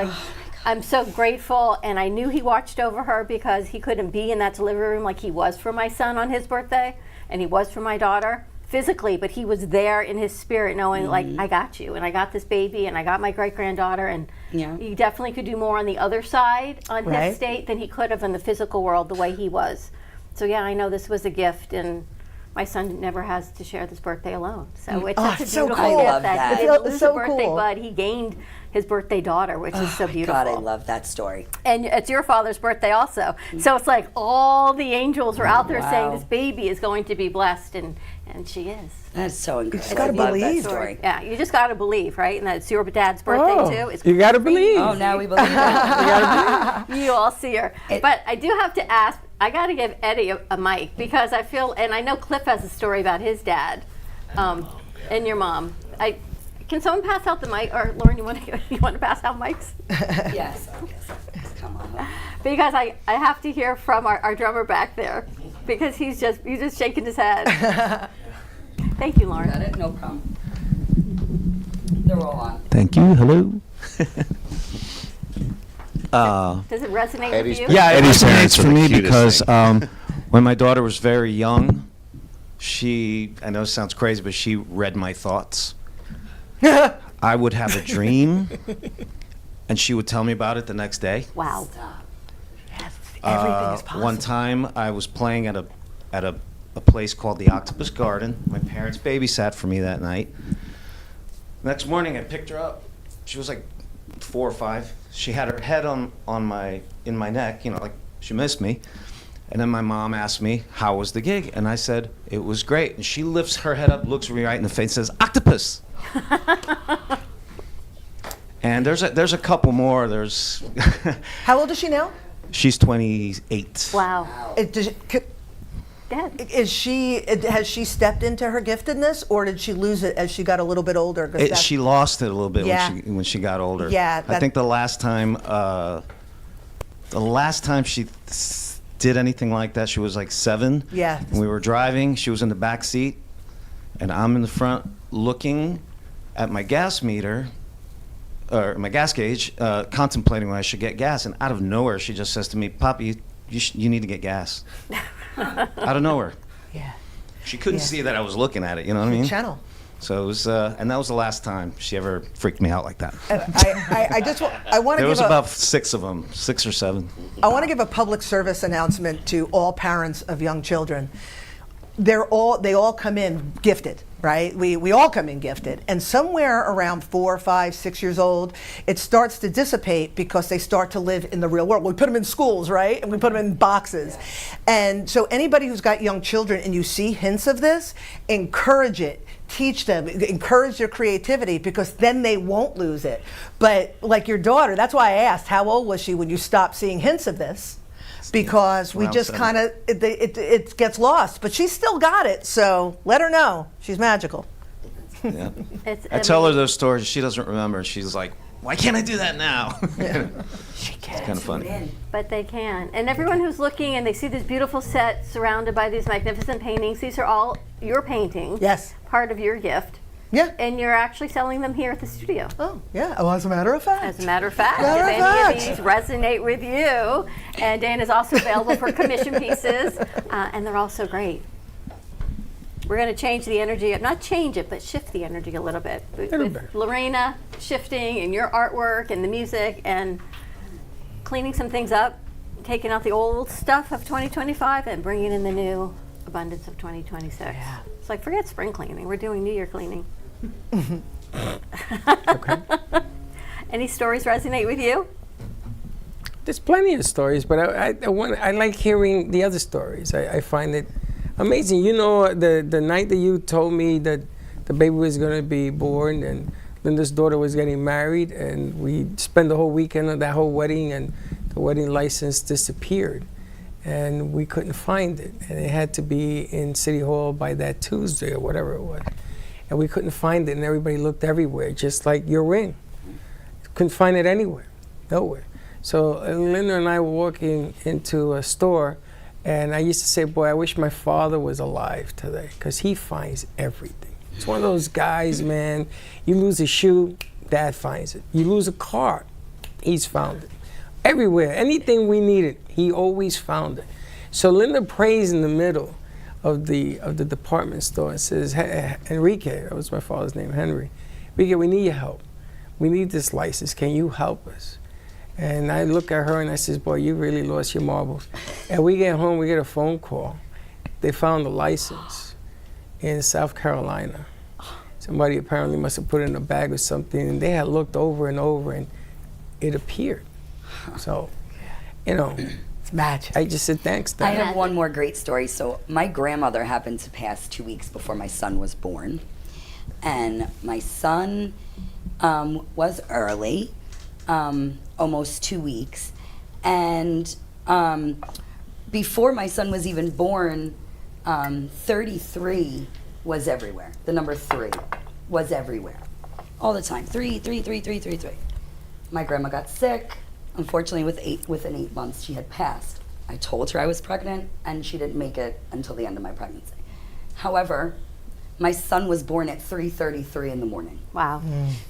I'm so grateful, and I knew he watched over her because he couldn't be in that delivery room like he was for my son on his birthday, and he was for my daughter physically, but he was there in his spirit, knowing I got you, and I got this baby, and I got my great-granddaughter, and he definitely could do more on the other side on his state than he could have in the physical world the way he was. So I know this was a gift, and my son never has to share this birthday alone. So it's such a so beautiful cool. gift I love that he that. didn't lose So a birthday cool. bud. He gained his birthday daughter, which is so beautiful. God, I love that story. And it's your father's birthday also. So it's like all the angels were out there saying Wow. this baby is going to be blessed, and she is. That's so incredible. just gotta I love that believe. story. Yeah, you just got to believe, right? And that's your dad's birthday too. It's You got to believe. Oh, now we believe that. you all see her. But I do have to ask, I got to give Eddie a mic because I feel, and I know Cliff has a story about his dad and your mom. Can someone pass out the mic? Or Lauren, you want to pass out mics? Yes. Come on. Because I have to hear from our drummer back there because he's just shaking his head. Thank you, Lauren. Got it? No problem. They're all on. Thank you. Hello. Does it resonate Eddie's with you? Yeah, it Eddie's resonates parents are for the me cutest because thing. when my daughter was very young, I know it sounds crazy, but she read my thoughts. I would have a dream, and she would tell me about it the next day. Wow. Everything is possible. One time, I was playing at a place called the Octopus Garden. My parents babysat for me that night. Next morning, I picked her up. She was like 4 or 5. She had her head in my neck, like she missed me. And then my mom asked me, how was the gig? And I said, it was great. And she lifts her head up, looks me right in the face, and says, octopus. And there's a couple more. There's How old is she now? She's 28. Wow. Has she stepped into her giftedness, or did she lose it as she got a little bit older? 'Cause She lost it a little bit when she got older. Yeah, I think the last time she did anything like that, she was like 7. Yeah. And we were driving. She was in the back seat, and I'm in the front looking at my gas meter, or my gas gauge, contemplating when I should get gas. And out of nowhere, she just says to me, "Poppy, you need to get gas." Out of nowhere. Yeah. She couldn't see that I was looking at it. You know what I mean? Channel. So it was, and that was the last time she ever freaked me out like that. I want to There give was about 6 of them, 6 or 7. I want to give a public service announcement to all parents of young children. They all come in gifted, right? We all come in gifted, and somewhere around 4, 5, 6 years old, it starts to dissipate because they start to live in the real world. We put them in schools, right? And we put them in boxes. And so anybody who's got young children and you see hints of this, encourage it. Teach them, encourage their creativity, because then they won't lose it. But like your daughter, that's why I asked, how old was she when you stopped seeing hints of this? Because we Around just 7. kind of, it gets lost. But she's still got it, so let her know. She's magical. Yeah. I tell her those stories, she doesn't remember. She's like, why can't I do that now? She can. It's kind of funny. But they can. And everyone who's looking and they see this beautiful set surrounded by these magnificent paintings, these are all your paintings. Yes. Part of your gift. Yeah. And you're actually selling them here at the studio. Oh, yeah. Oh, as a matter of fact. As a matter of fact, Matter if of any fact. of these resonate with you, and Dana's also available for commission pieces, and they're all so great. We're going to change the energy, not change it, but shift the energy a little bit. With Lorena shifting and your artwork and the music and cleaning some things up, taking out the old stuff of 2025 and bringing in the new abundance of 2026. Yeah. It's like, forget spring cleaning. We're doing New Year cleaning. Any stories resonate with you? There's plenty of stories, but I like hearing the other stories. I find it amazing. You know, the night that you told me that the baby was going to be born and Linda's daughter was getting married, and we spent the whole weekend on that whole wedding, and the wedding license disappeared, and we couldn't find it, and it had to be in City Hall by that Tuesday or whatever it was, and we couldn't find it, and everybody looked everywhere, just like your ring. Couldn't find it anywhere, nowhere. So Linda and I were walking into a store, and I used to say, boy, I wish my father was alive today, because he finds everything. It's one of those guys, man, you lose a shoe, Dad finds it. You lose a car, he's found it. Everywhere, anything we needed, he always found it. So Linda prays in the middle of the department store and says, hey, Enrique, that was my father's name, Henry, Enrique, we need your help. We need this license, can you help us? And I look at her and I says, boy, you really lost your marbles. And we get home, we get a phone call. They found the license in South Carolina. Somebody apparently must have put it in a bag or something, and they had looked over and over, and it appeared. So, you know, it's magic. I just said thanks, Dad. I have one more great story. So my grandmother happened to pass 2 weeks before my son was born, and my son was early, almost 2 weeks, and before my son was even born, 33 was everywhere. The number 3 was everywhere, all the time. 3, 3, 3, 3, 3, 3. My grandma got sick. Unfortunately, within 8 months, she had passed. I told her I was pregnant, and she didn't make it until the end of my pregnancy. However, my son was born at 3:33 in the morning. Wow.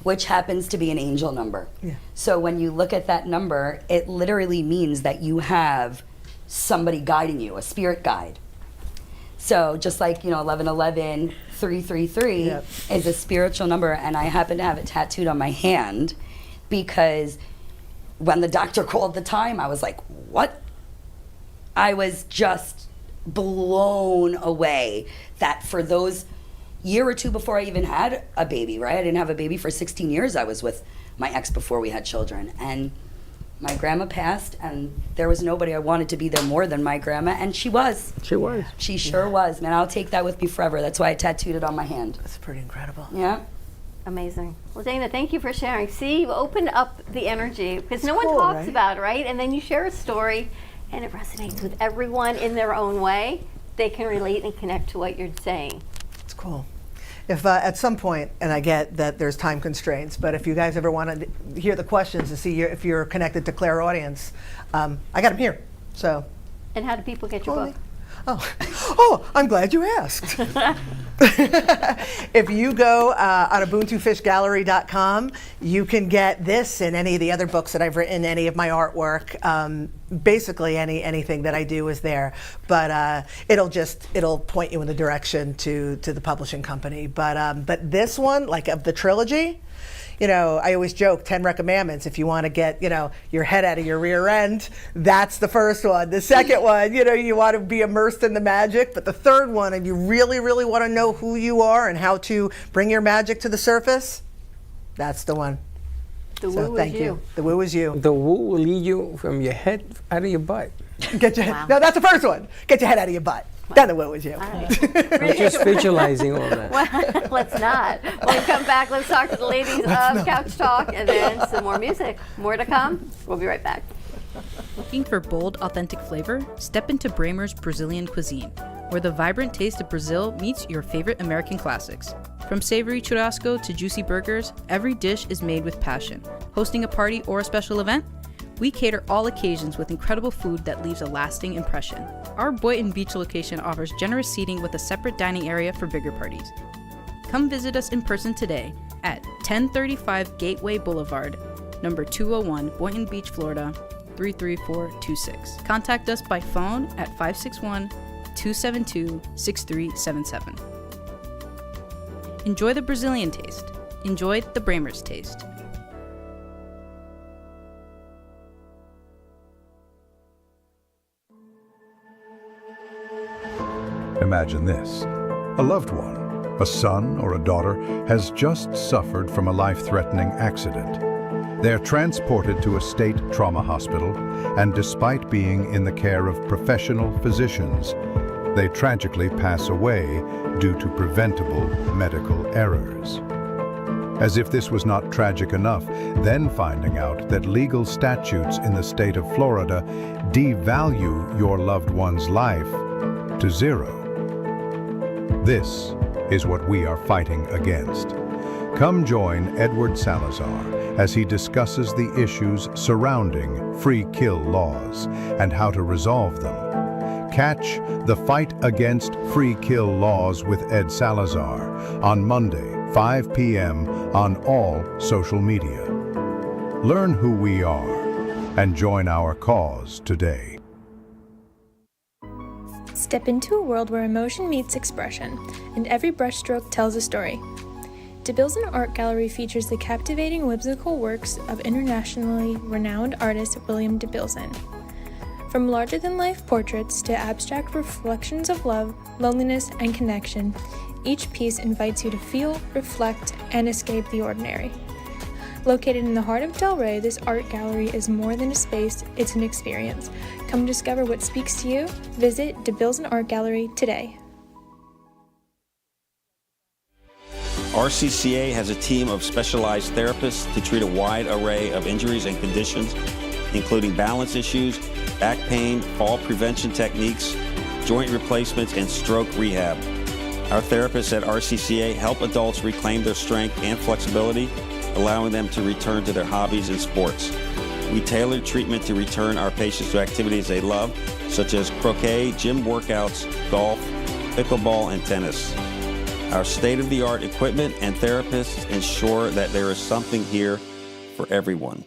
Which happens to be an angel number. Yeah. So when you look at that number, it literally means that you have somebody guiding you, a spirit guide. So just like, 1111, 333 Yep. is a spiritual number, and I happen to have it tattooed on my hand because when the doctor called the time, I was like, what? I was just blown away that for those year or two before I even had a baby, right? I didn't have a baby for 16 years. I was with my ex before we had children. And my grandma passed, and there was nobody I wanted to be there more than my grandma, and she was. She was. She sure was, man. I'll take that with me forever. That's why I tattooed it on my hand. That's pretty incredible. Yeah. Amazing. Well, Dana, thank you for sharing. See, you opened up the energy, because no one cool, talks right? about it, right? And then you share a story, and it resonates with everyone in their own way. They can relate and connect to what you're saying. It's cool. If at some point, and I get that there's time constraints, but if you guys ever want to hear the questions and see if you're connected to clairaudience, I got them here. So. And how do people get your book? Oh, I'm glad you asked. If you go on UbuntuFishGallery.com, you can get this and any of the other books that I've written, any of my artwork. Basically, anything that I do is there. But it'll point you in the direction to the publishing company. But this one, like of the trilogy, I always joke 10 commandments. If you want to get, your head out of your rear end, that's the first one. The second one, you want to be immersed in the magic. But the third one, and you really, really want to know who you are and how to bring your magic to the surface, that's the one. The woo thank is you. The woo is you. The woo will lead you from your head out of your butt. Get your head. No, that's the first one. Get your head out of your butt. Then the woo is you. I'm just visualizing all that. Well, let's not. When we come back, let's talk to the ladies of Couch Talk, and then some more music. More to come. We'll be right back. Looking for bold, authentic flavor? Step into Bramer's Brazilian cuisine, where the vibrant taste of Brazil meets your favorite American classics. From savory churrasco to juicy burgers, every dish is made with passion. Hosting a party or a special event? We cater all occasions with incredible food that leaves a lasting impression. Our Boynton Beach location offers generous seating with a separate dining area for bigger parties. Come visit us in person today at 1035 Gateway Boulevard, number 201, Boynton Beach, Florida, 33426. Contact us by phone at 561-272-6377. Enjoy the Brazilian taste. Enjoy the Bramer's taste. Imagine this. A loved one A son or a daughter has just suffered from a life-threatening accident. They are transported to a state trauma hospital, and despite being in the care of professional physicians, they tragically pass away due to preventable medical errors. As if this was not tragic enough, then finding out that legal statutes in the state of Florida devalue your loved one's life to zero. This is what we are fighting against. Come join Edward Salazar as he discusses the issues surrounding free kill laws and how to resolve them. Catch The Fight Against Free Kill Laws with Ed Salazar on Monday, 5 p.m. on all social media. Learn who we are and join our cause today. Step into a world where emotion meets expression, and every brushstroke tells a story. DeBilzen Art Gallery features the captivating whimsical works of internationally renowned artist William DeBilzen. From larger-than-life portraits to abstract reflections of love, loneliness, and connection, each piece invites you to feel, reflect, and escape the ordinary. Located in the heart of Delray, this art gallery is more than a space, it's an experience. Come discover what speaks to you. Visit DeBilzen Art Gallery today. RCCA has a team of specialized therapists to treat a wide array of injuries and conditions, including balance issues, back pain, fall prevention techniques, joint replacements, and stroke rehab. Our therapists at RCCA help adults reclaim their strength and flexibility, allowing them to return to their hobbies and sports. We tailor treatment to return our patients to activities they love, such as croquet, gym workouts, golf, pickleball, and tennis. Our state-of-the-art equipment and therapists ensure that there is something here for everyone.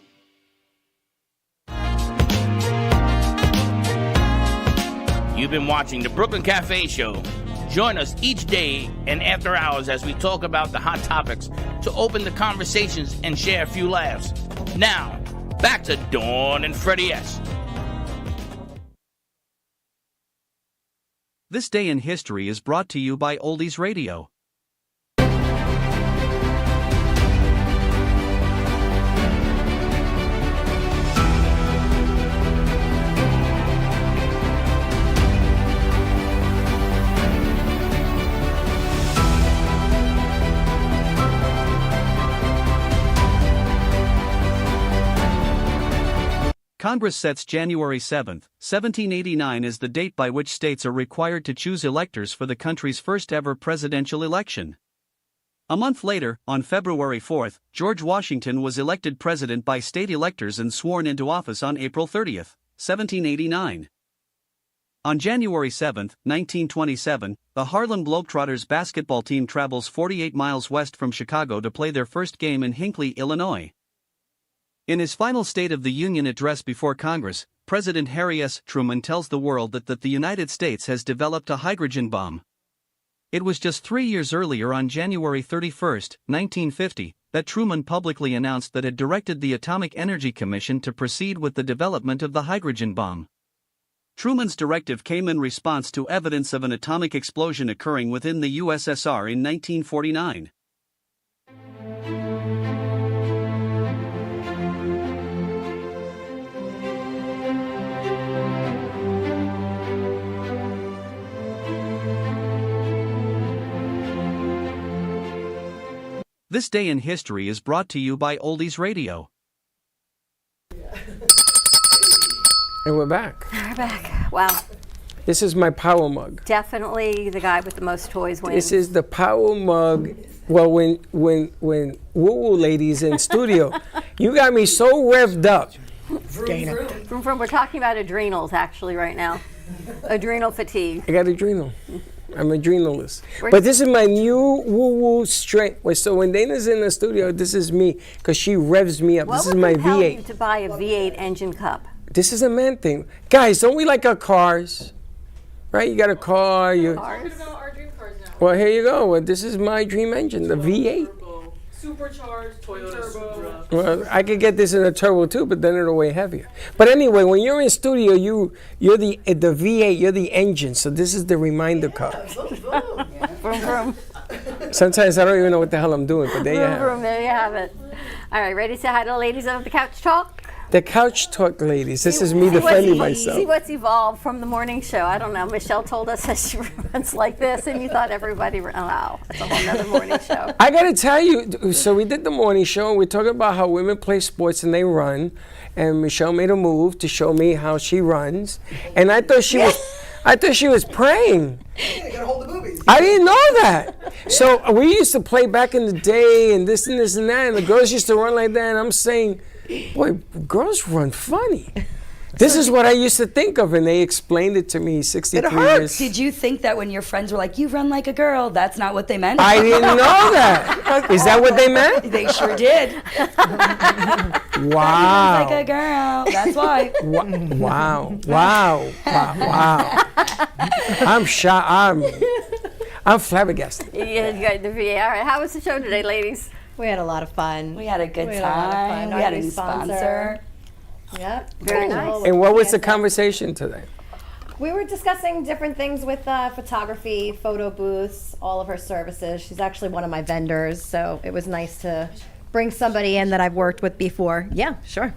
You've been watching the Brooklyn Cafe Show. Join us each day and after hours as we talk about the hot topics to open the conversations and share a few laughs. Now, back to Dawn and Freddie S. This Day in History is brought to you by Oldies Radio. Congress sets January 7, 1789 as the date by which states are required to choose electors for the country's first-ever presidential election. A month later, on February 4, George Washington was elected president by state electors and sworn into office on April 30, 1789. On January 7, 1927, the Harlem Globetrotters basketball team travels 48 miles west from Chicago to play their first game in Hinckley, Illinois. In his final State of the Union address before Congress, President Harry S. Truman tells the world that the United States has developed a hydrogen bomb. It was just 3 years earlier, on January 31, 1950, that Truman publicly announced that had directed the Atomic Energy Commission to proceed with the development of the hydrogen bomb. Truman's directive came in response to evidence of an atomic explosion occurring within the USSR in 1949. This Day in History is brought to you by Oldies Radio. And we're back. We're back. Wow. This is my power mug. Definitely the guy with the most toys wins. This is the power mug. Well, when woo-woo ladies in studio, you got me so revved up. Dana. We're talking about adrenals actually right now. Adrenal fatigue. I got adrenal. I'm adrenalist. But this is my new woo-woo strength. So when Dana's in the studio, this is me, because she revs me up. This is my What would compel V8. you to buy a V8 engine cup? This is a man thing. Guys, don't we like our cars? Right? You got a car. Well, here you go. Well, this is my dream engine, the V8. Supercharged Toyota Supra. Well, I could get this in a turbo too, but then it'll weigh heavier. But anyway, when you're in studio, you're the V8, you're the engine. So this is the reminder car. Vroom, vroom. Sometimes I don't even know what the hell I'm doing, but there you have it. There you have it. All right, ready to say hi to the ladies of the Couch Talk? The Couch Talk ladies. This is me defending myself. See what's evolved from the morning show. I don't know. Michelle told us that she runs like this, and you thought everybody. Wow, that's a whole nother morning show. I got to tell you, so we did the morning show, and we're talking about how women play sports and they run. And Michelle made a move to show me how she runs, and I thought she was praying. You gotta hold the boobies. I didn't know that. So we used to play back in the day, and this and this and that, and the girls used to run like that, and I'm saying, boy, girls run funny. This is what I used to think of, and they explained it to me 63 years. Did you think that when your friends were like, you run like a girl, that's not what they meant? I didn't know that. Is that what they meant? They sure did. Wow. Like a girl. That's why. Wow. I'm shocked. I'm flabbergasted. Yeah, you got the VA. All right, how was the show today, ladies? We had a lot of fun. We had a good time. We had a new sponsor. Yep. Very nice. And what was the conversation today? We were discussing different things with photography, photo booths, all of her services. She's actually one of my vendors, so it was nice to bring somebody in that I've worked with before. Yeah, sure.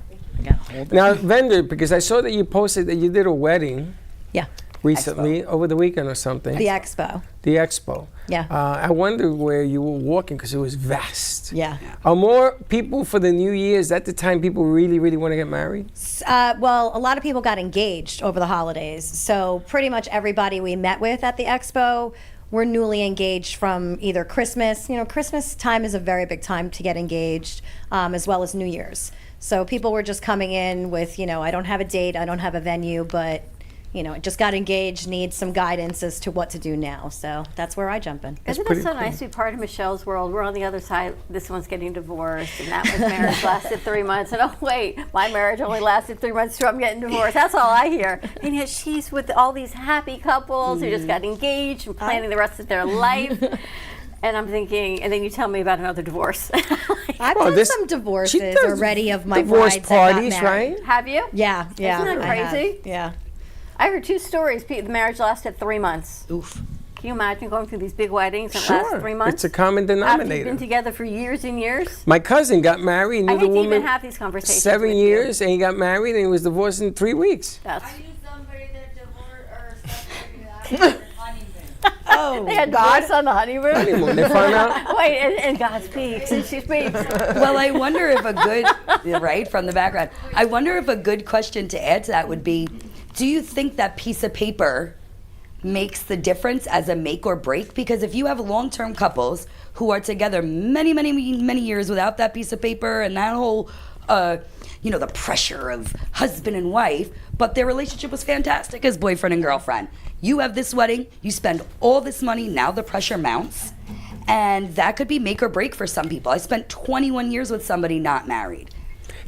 Now, vendor, because I saw that you posted that you did a wedding. Yeah. Recently, over the weekend or something. The expo. The expo. Yeah. I wondered where you were walking because it was vast. Yeah. Are more people for the New Year? Is that the time people really, really want to get married? Well, a lot of people got engaged over the holidays. So pretty much everybody we met with at the expo were newly engaged from either Christmas. You know, Christmas time is a very big time to get engaged, as well as New Year's. So people were just coming in with, I don't have a date, I don't have a venue, but I just got engaged, need some guidance as to what to do now. So that's where I jump in. Isn't it so nice to be part of Michelle's world? We're on the other side. This one's getting divorced, and that one's marriage lasted 3 months. And oh wait, my marriage only lasted 3 months, so I'm getting divorced. That's all I hear. And yet she's with all these happy couples who just got engaged and planning the rest of their life. And I'm thinking, and then you tell me about another divorce. I've done some divorces already of my brides that got married. Right? Have you? Yeah. Isn't that crazy? Yeah. I heard 2 stories. The marriage lasted 3 months. Oof. Can you imagine going through these big weddings that last 3 months? It's a common denominator. After you've been together for years and years? My cousin got married, knew I the hate to woman even have these conversations 7 with years, and he got married, and he was divorced in 3 weeks. That's Oh, they had divorce on the honeymoon. Honeymoon, they found out. Wait, and God speaks, and she speaks. Well, I wonder if a good, right, from the background, I wonder if a good question to add to that would be, do you think that piece of paper makes the difference as a make or break? Because if you have long-term couples who are together many, many, many years without that piece of paper and that whole, the pressure of husband and wife, but their relationship was fantastic as boyfriend and girlfriend. You have this wedding, you spend all this money, now the pressure mounts, and that could be make or break for some people. I spent 21 years with somebody not married.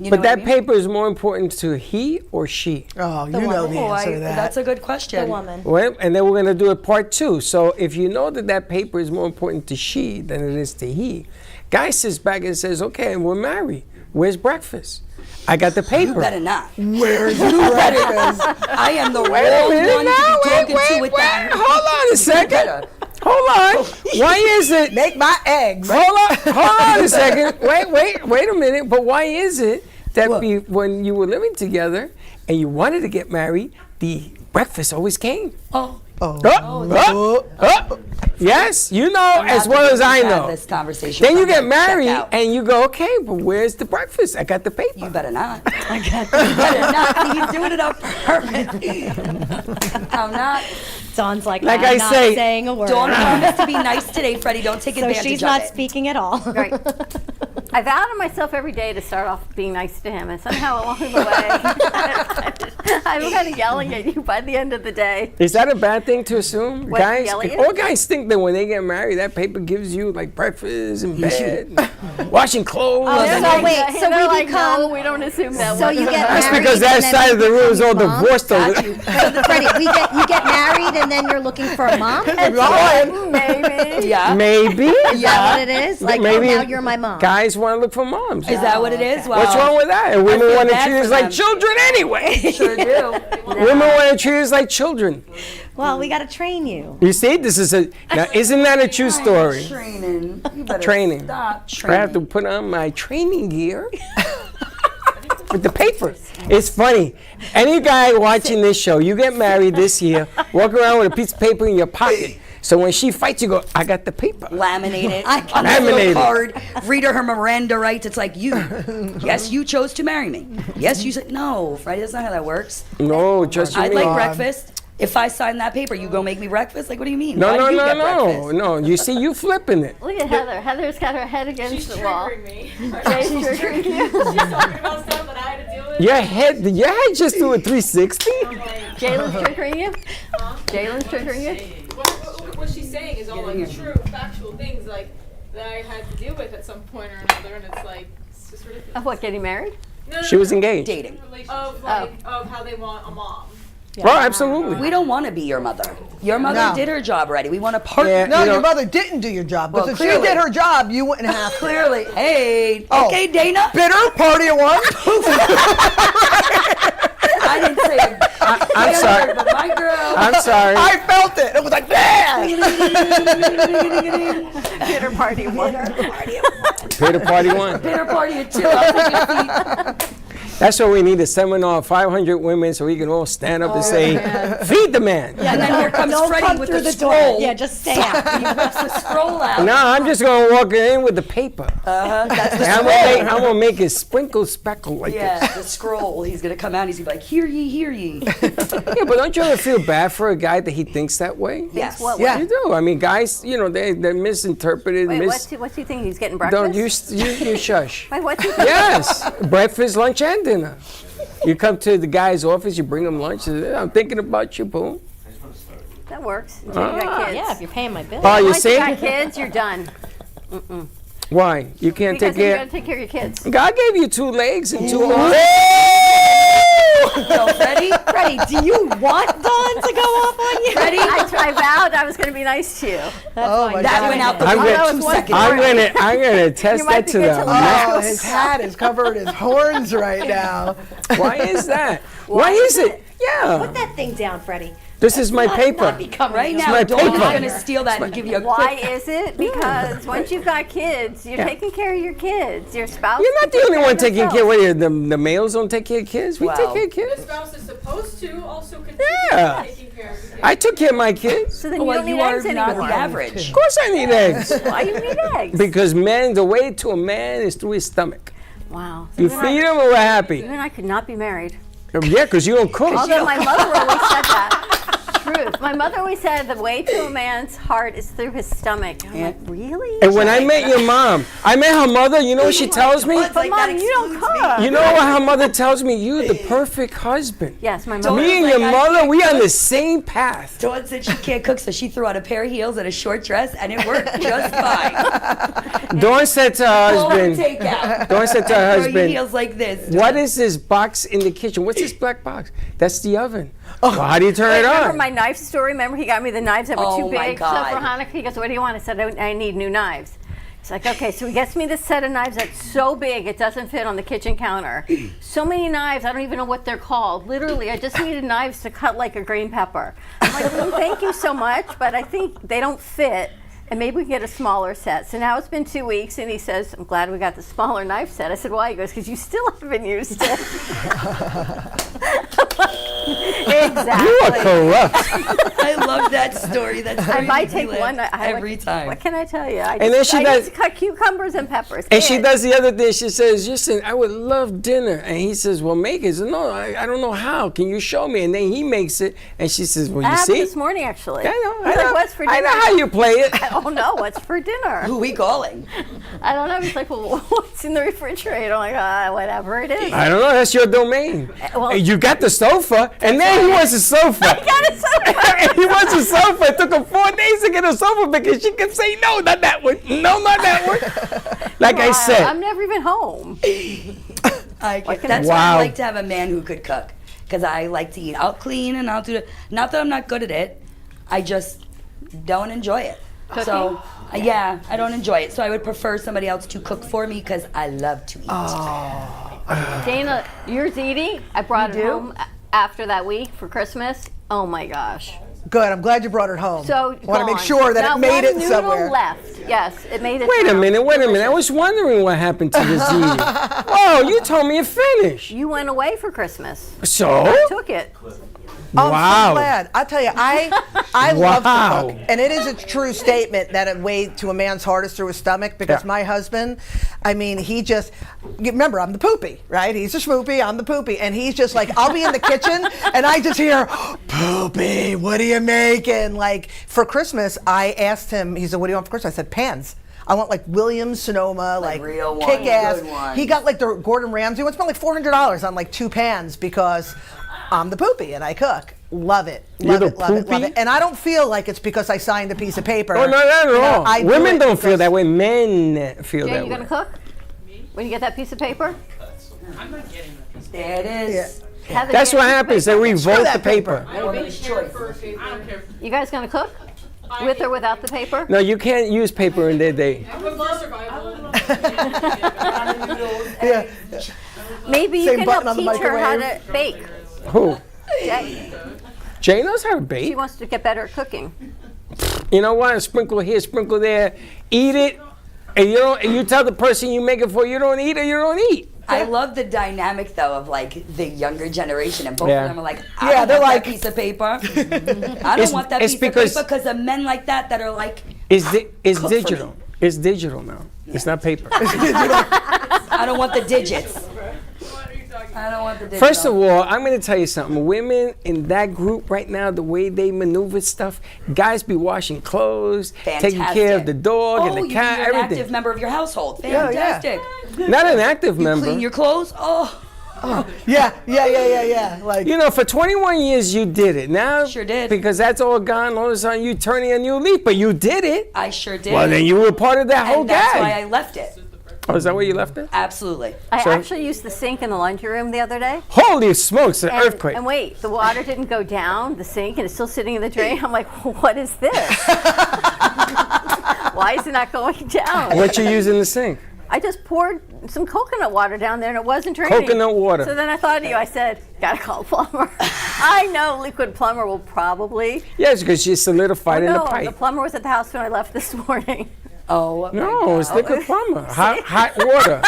But that paper is more important to he or she? Oh, you know the answer to that. That's a good question. The woman. Well, and then we're going to do a part 2. So if you know that paper is more important to she than it is to he, guy sits back and says, okay, we're married. Where's breakfast? I got the paper. You better not. Where's the breakfast? I am the wrong one to be talking to with that. Hold on a second. Hold on. Why is it? Make my eggs. Hold on a second. Wait a minute. But why is it that when you were living together and you wanted to get married, the breakfast always came? Yes, you know as well as I know. This conversation. Then you get married and you go, okay, but where's the breakfast? I got the paper. You better not. You better not. He's doing it on purpose. I'm not. Dawn's like I I'm not say, saying a word. Dawn promised to be nice today, Freddie. Don't take advantage of it. So she's not speaking at all. Right. I vow to myself every day to start off being nice to him, and somehow along the way, I'm kind of yelling at you by the end of the day. Is that a bad thing to assume? What, Guys, yell at you? all guys think that when they get married, that paper gives you like breakfast and bed, washing clothes. Oh, so wait, so They're we like, become. no, we don't assume that. So you get That's married. because that and then side of the room is all become divorced over Got you. So Freddie, you get married and then you're looking for a mom. Maybe. Yeah. Maybe. Is that what it is? Like, Maybe oh, now you're my mom. Guys want to look for moms. Is that what it is? Well, What's wrong with that? And women feel want to bad treat for us like them. children anyway. Sure do. Women want to treat us like children. Well, we got to train you. You see, this is now, isn't that a true story? Training. You better Training. stop I training. have to put on my training gear with the paper. It's funny. Any guy watching this show, you get married this year, walk around with a piece of paper in your pocket. So when she fights, you go, I got the paper. Laminate it I on a laminate little it. card. Read her Miranda rights. It's like yes, you chose to marry me. Yes, you said no, Freddie. That's not how that works. No, just you I'd mean. like breakfast. If I sign that paper, you go make me breakfast? Like, what do you mean? No, Why no, do you no, get no, breakfast? no. You see, you flipping it. Look at Heather. Heather's got her head against the wall. Me. Jay's triggering you. She's talking about stuff that I had to deal with. Your head just do a 360. Jalen's triggering you? Jalen's triggering you? What she's saying is all like true, factual things like that I had to deal with at some point or another, and it's like it's just ridiculous. Of what, getting married? No, She was engaged. Dating. Of like of how they want a mom. Oh, absolutely. We don't want to be your mother. Your mother No. did her job already. We want to partner. Yeah, No, you know- your mother didn't do your job. But Well, if she clearly. did her job, you wouldn't have to. Clearly. Hey. Oh. Okay, Dana. Bitter party of one. I didn't say it. I'm sorry. But my girl. I'm sorry. I felt it. It was like, yeah. Dinner party one. Bitter party one. Dinner party at 2. I'll take your feet. That's why we need a seminar of 500 women so we can all stand up and say, feed the man. Yeah, and then here comes Don't Freddie come with through the the door. scroll. Yeah, just stay out. He whips the scroll out. No, I'm just going to walk in with the paper. That's the And scroll. I'm going to make it sprinkle speckle like Yeah, this. the scroll. He's going to come out and he's going to be like, hear ye, hear ye. Yeah, but don't you ever feel bad for a guy that he thinks that way? Yes. What Yeah, way? you do. I mean, guys, they're misinterpreted. Wait, what's he thinking? He's getting Don't breakfast? you shush. Wait, what's he thinking? Yes, breakfast, lunch, and dinner. You come to the guy's office, you bring him lunch. He says, I'm thinking about you, boom. That works. Until you got kids. Yeah, if you're paying my bill. Oh, you Once you see? got kids, you're done. Mm-mm. Why? You can't Because take then you care. got to take care of your kids. God gave you 2 legs and 2 arms. Yo, Freddie? Freddie, do you want Dawn to go off on you? Freddie? I vowed I was going to be nice to you. Oh, my That God. went out the I'm window gonna- 2 seconds. I'm gonna test You might that be to good the to max. Oh, his hat is covered in horns right now. Why is that? Why is it? Yeah. Put that thing down, Freddie. This is my paper. Not becoming Right you. now, my Dawn's paper. going to steal that and give you a Why quick. is it? Because once you've got kids, you're Yeah. taking care of your kids. Your spouse. You're not can the take only care one of taking themselves. care. What are you, the males don't take care of kids? We Wow. take care of The kids. spouse is supposed to also contribute Yeah. to taking care of the I took care of my kids. So then you Well, don't you need are eggs not anymore. the average. Of course I need eggs. Why do you need eggs? Because the way to a man is through his stomach. Wow. You feed him and we're happy. You and I could not be married. Yeah, because you don't cook. Although my mother always said that. Truth. My mother always said the way to a man's heart is through his stomach. I'm like, really? And when I met your mom, I met her mother, you know what she tells me? But Mom, you don't cook. You know what her mother tells me? You the perfect husband. Yes, my mother. Me and like, your I mother, can't we on cook. the same path. Dawn said she can't cook, so she threw out a pair of heels and a short dress, and it worked just fine. Dawn said to her Pull her husband, takeout. Dawn said to her Throw your husband, heels like this. what is this box in the kitchen? What's this black box? That's the oven. Well, how do you turn it Remember on? my knife story? Remember he got me the knives that were Oh too my big so God. for Hanukkah? He goes, what do you want? I said, I need new knives. He's like, okay, so he gets me this set of knives that's so big it doesn't fit on the kitchen counter. So many knives, I don't even know what they're called. Literally, I just needed knives to cut like a green pepper. I'm like, thank you so much, but I think they don't fit. And maybe we can get a smaller set. So now it's been 2 weeks, and he says, I'm glad we got the smaller knife set. I said, why? He goes, because you still haven't used it. Exactly. You are corrupt. I love that story. That story I might makes me take laugh one every time. What can I tell you? I And then she I does- need to cut cucumbers and peppers. And she does the other thing. She says, listen, I would love dinner. And he says, well, make it. He says, no, I don't know how. Can you show me? And then he makes it. And she says, well, That you happened see? this morning, actually. I know. He's like, what's for dinner? I know how you play it. I don't know. What's for dinner? Who we calling? I don't know. He's like, well, what's in the refrigerator? I'm like, whatever it is. I don't know. That's your domain. well- You got the sofa, and then he wants a sofa. I got a sofa. And he wants a sofa. It took him 4 days to get a sofa because she kept saying, no, not that one. No, not that one. Like I said. I'm never even home. That's why I like to have a man who could cook. Because I like to eat. I'll clean and I'll do it. Not that I'm not good at it. I just don't enjoy it. Cooking? So, yeah, I don't enjoy it. So I would prefer somebody else to cook for me because I love to eat. Dana, yours eating. I brought it home after that week for Christmas. Oh my gosh. Good. I'm glad you brought it home. So I want to make gone. sure that Not it made one it noodle somewhere. left. Yes, it made it. Wait a down. minute. I was wondering what happened to the ziti. Oh, you told me it finished. You went away for Christmas. So? I took it. Oh, I'm Wow. so glad. I'll tell you, I love to cook. And it is a true statement that a way to a man's heart is through his stomach, because my husband, I mean, he just, remember, I'm the poopy, right? He's the schmoopy, I'm the poopy. And he's just like, I'll be in the kitchen and I just hear, Poopy, what are you making? Like, for Christmas, I asked him, he said, what do you want for Christmas? I said, pans. I want like Williams Sonoma, like real ones, kick-ass. good ones. He got like the Gordon Ramsay one. Spent like $400 on like 2 pans because I'm the poopy and I cook. Love it. Love it, love it, love it. And I don't feel like it's because I signed a piece of paper. Oh, no, not at all. I do Women it don't feel because- that way. Men feel Jay, that you way. gonna cook? When you get that piece of paper? I'm not getting that. There it is. Heather, That's get what a piece of happens. They paper. revolt the paper. I don't really care for paper. I don't care. You guys gonna cook? With or without the paper? No, you can't use paper in their day. I would love survival. Yeah. Maybe you Same can button help on the teach her how to microwave. bake. Who? Jay. Jay knows how to She bake. wants to get better at cooking. You know what? Sprinkle here, sprinkle there. Eat it. And you don't. And you tell the person you make it for, you don't eat or you don't eat. I love the dynamic though of like the younger generation, and both Yeah. of them are like, Yeah, I they're don't want like- that piece of paper. I It's- don't want that it's piece because- of paper because of men like that are like, It's Cook for digital. It's digital now. It's not paper. I don't want the digits. I don't want the digits. First of all, I'm going to tell you something. Women in that group right now, the way they maneuver stuff, guys be washing clothes, taking care of the dog and the cat, you're an everything. active member of your household. Yeah, yeah. Fantastic. Not an active member. Clean your clothes. Oh, Yeah. Like, You know, for 21 years you did it. Now, Sure did. because that's all gone, all of a sudden you turning a new leaf, but you did it. I sure did. Well, then you were part of that whole and that's gag. why I left it. Oh, is that where you left it? Absolutely. I So- actually used the sink in the laundry room the other day. Holy smokes, an earthquake. And wait, the water didn't go down the sink and it's still sitting in the drain. I'm like, what is this? Why is it not going down? What you use in the sink? I just poured some coconut water down there and it wasn't draining. Coconut water. So then I thought of you. I said, gotta call a plumber. I know liquid plumber will probably. Yes, because she solidified in the No, the pipe. plumber was at the house when I left this morning. Oh, No, it's liquid plumber. Hot water.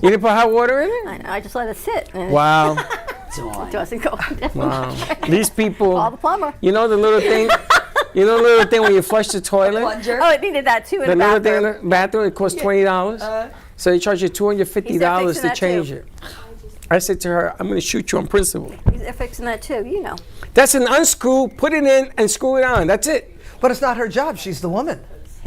You didn't put hot water in it? I know, I just let it sit. And Wow. It doesn't go down. Wow. These people. Call the plumber. You know the little thing? You know the little thing when you flush the toilet? Plunger. Oh, it needed that too in The the little thing in bathroom. the bathroom, it costs $20. So they charge you $250 fixing to that change too. it. I said to her, I'm going to shoot you on principle. They're fixing that too, you know. That's an unscrew, put it in, and screw it on. That's it. but it's not her job. She's the woman.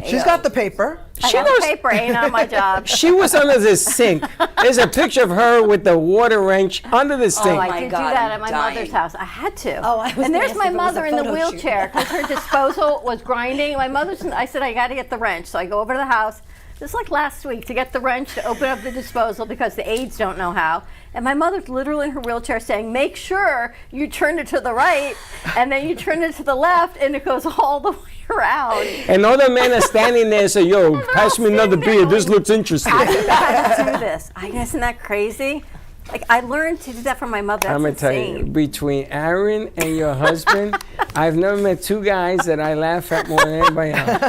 She's got the paper. I know the paper ain't on my job. She was under the sink. There's a picture of her with the water wrench under the Oh, sink. I did do God, that I'm at my dying. mother's house. I had to. Oh, I was And gonna there's ask my if it was a mother in the photo shoot. wheelchair because her disposal was grinding. My mother's. I said I got to get the wrench, so I go over to the house. Just like last week, to get the wrench to open up the disposal because the aides don't know how. And my mother's literally in her wheelchair saying, make sure you turn it to the right, and then you turn it to the left, and it goes all the way around. And all the men are standing there and say, yo, pass me another beer. This looks interesting. How do you know how to do this? Isn't that crazy? Like, I learned to do that from my mother. That's I'm going to tell you, insane. between Aaron and your husband, I've never met two guys that I laugh at more than anybody else.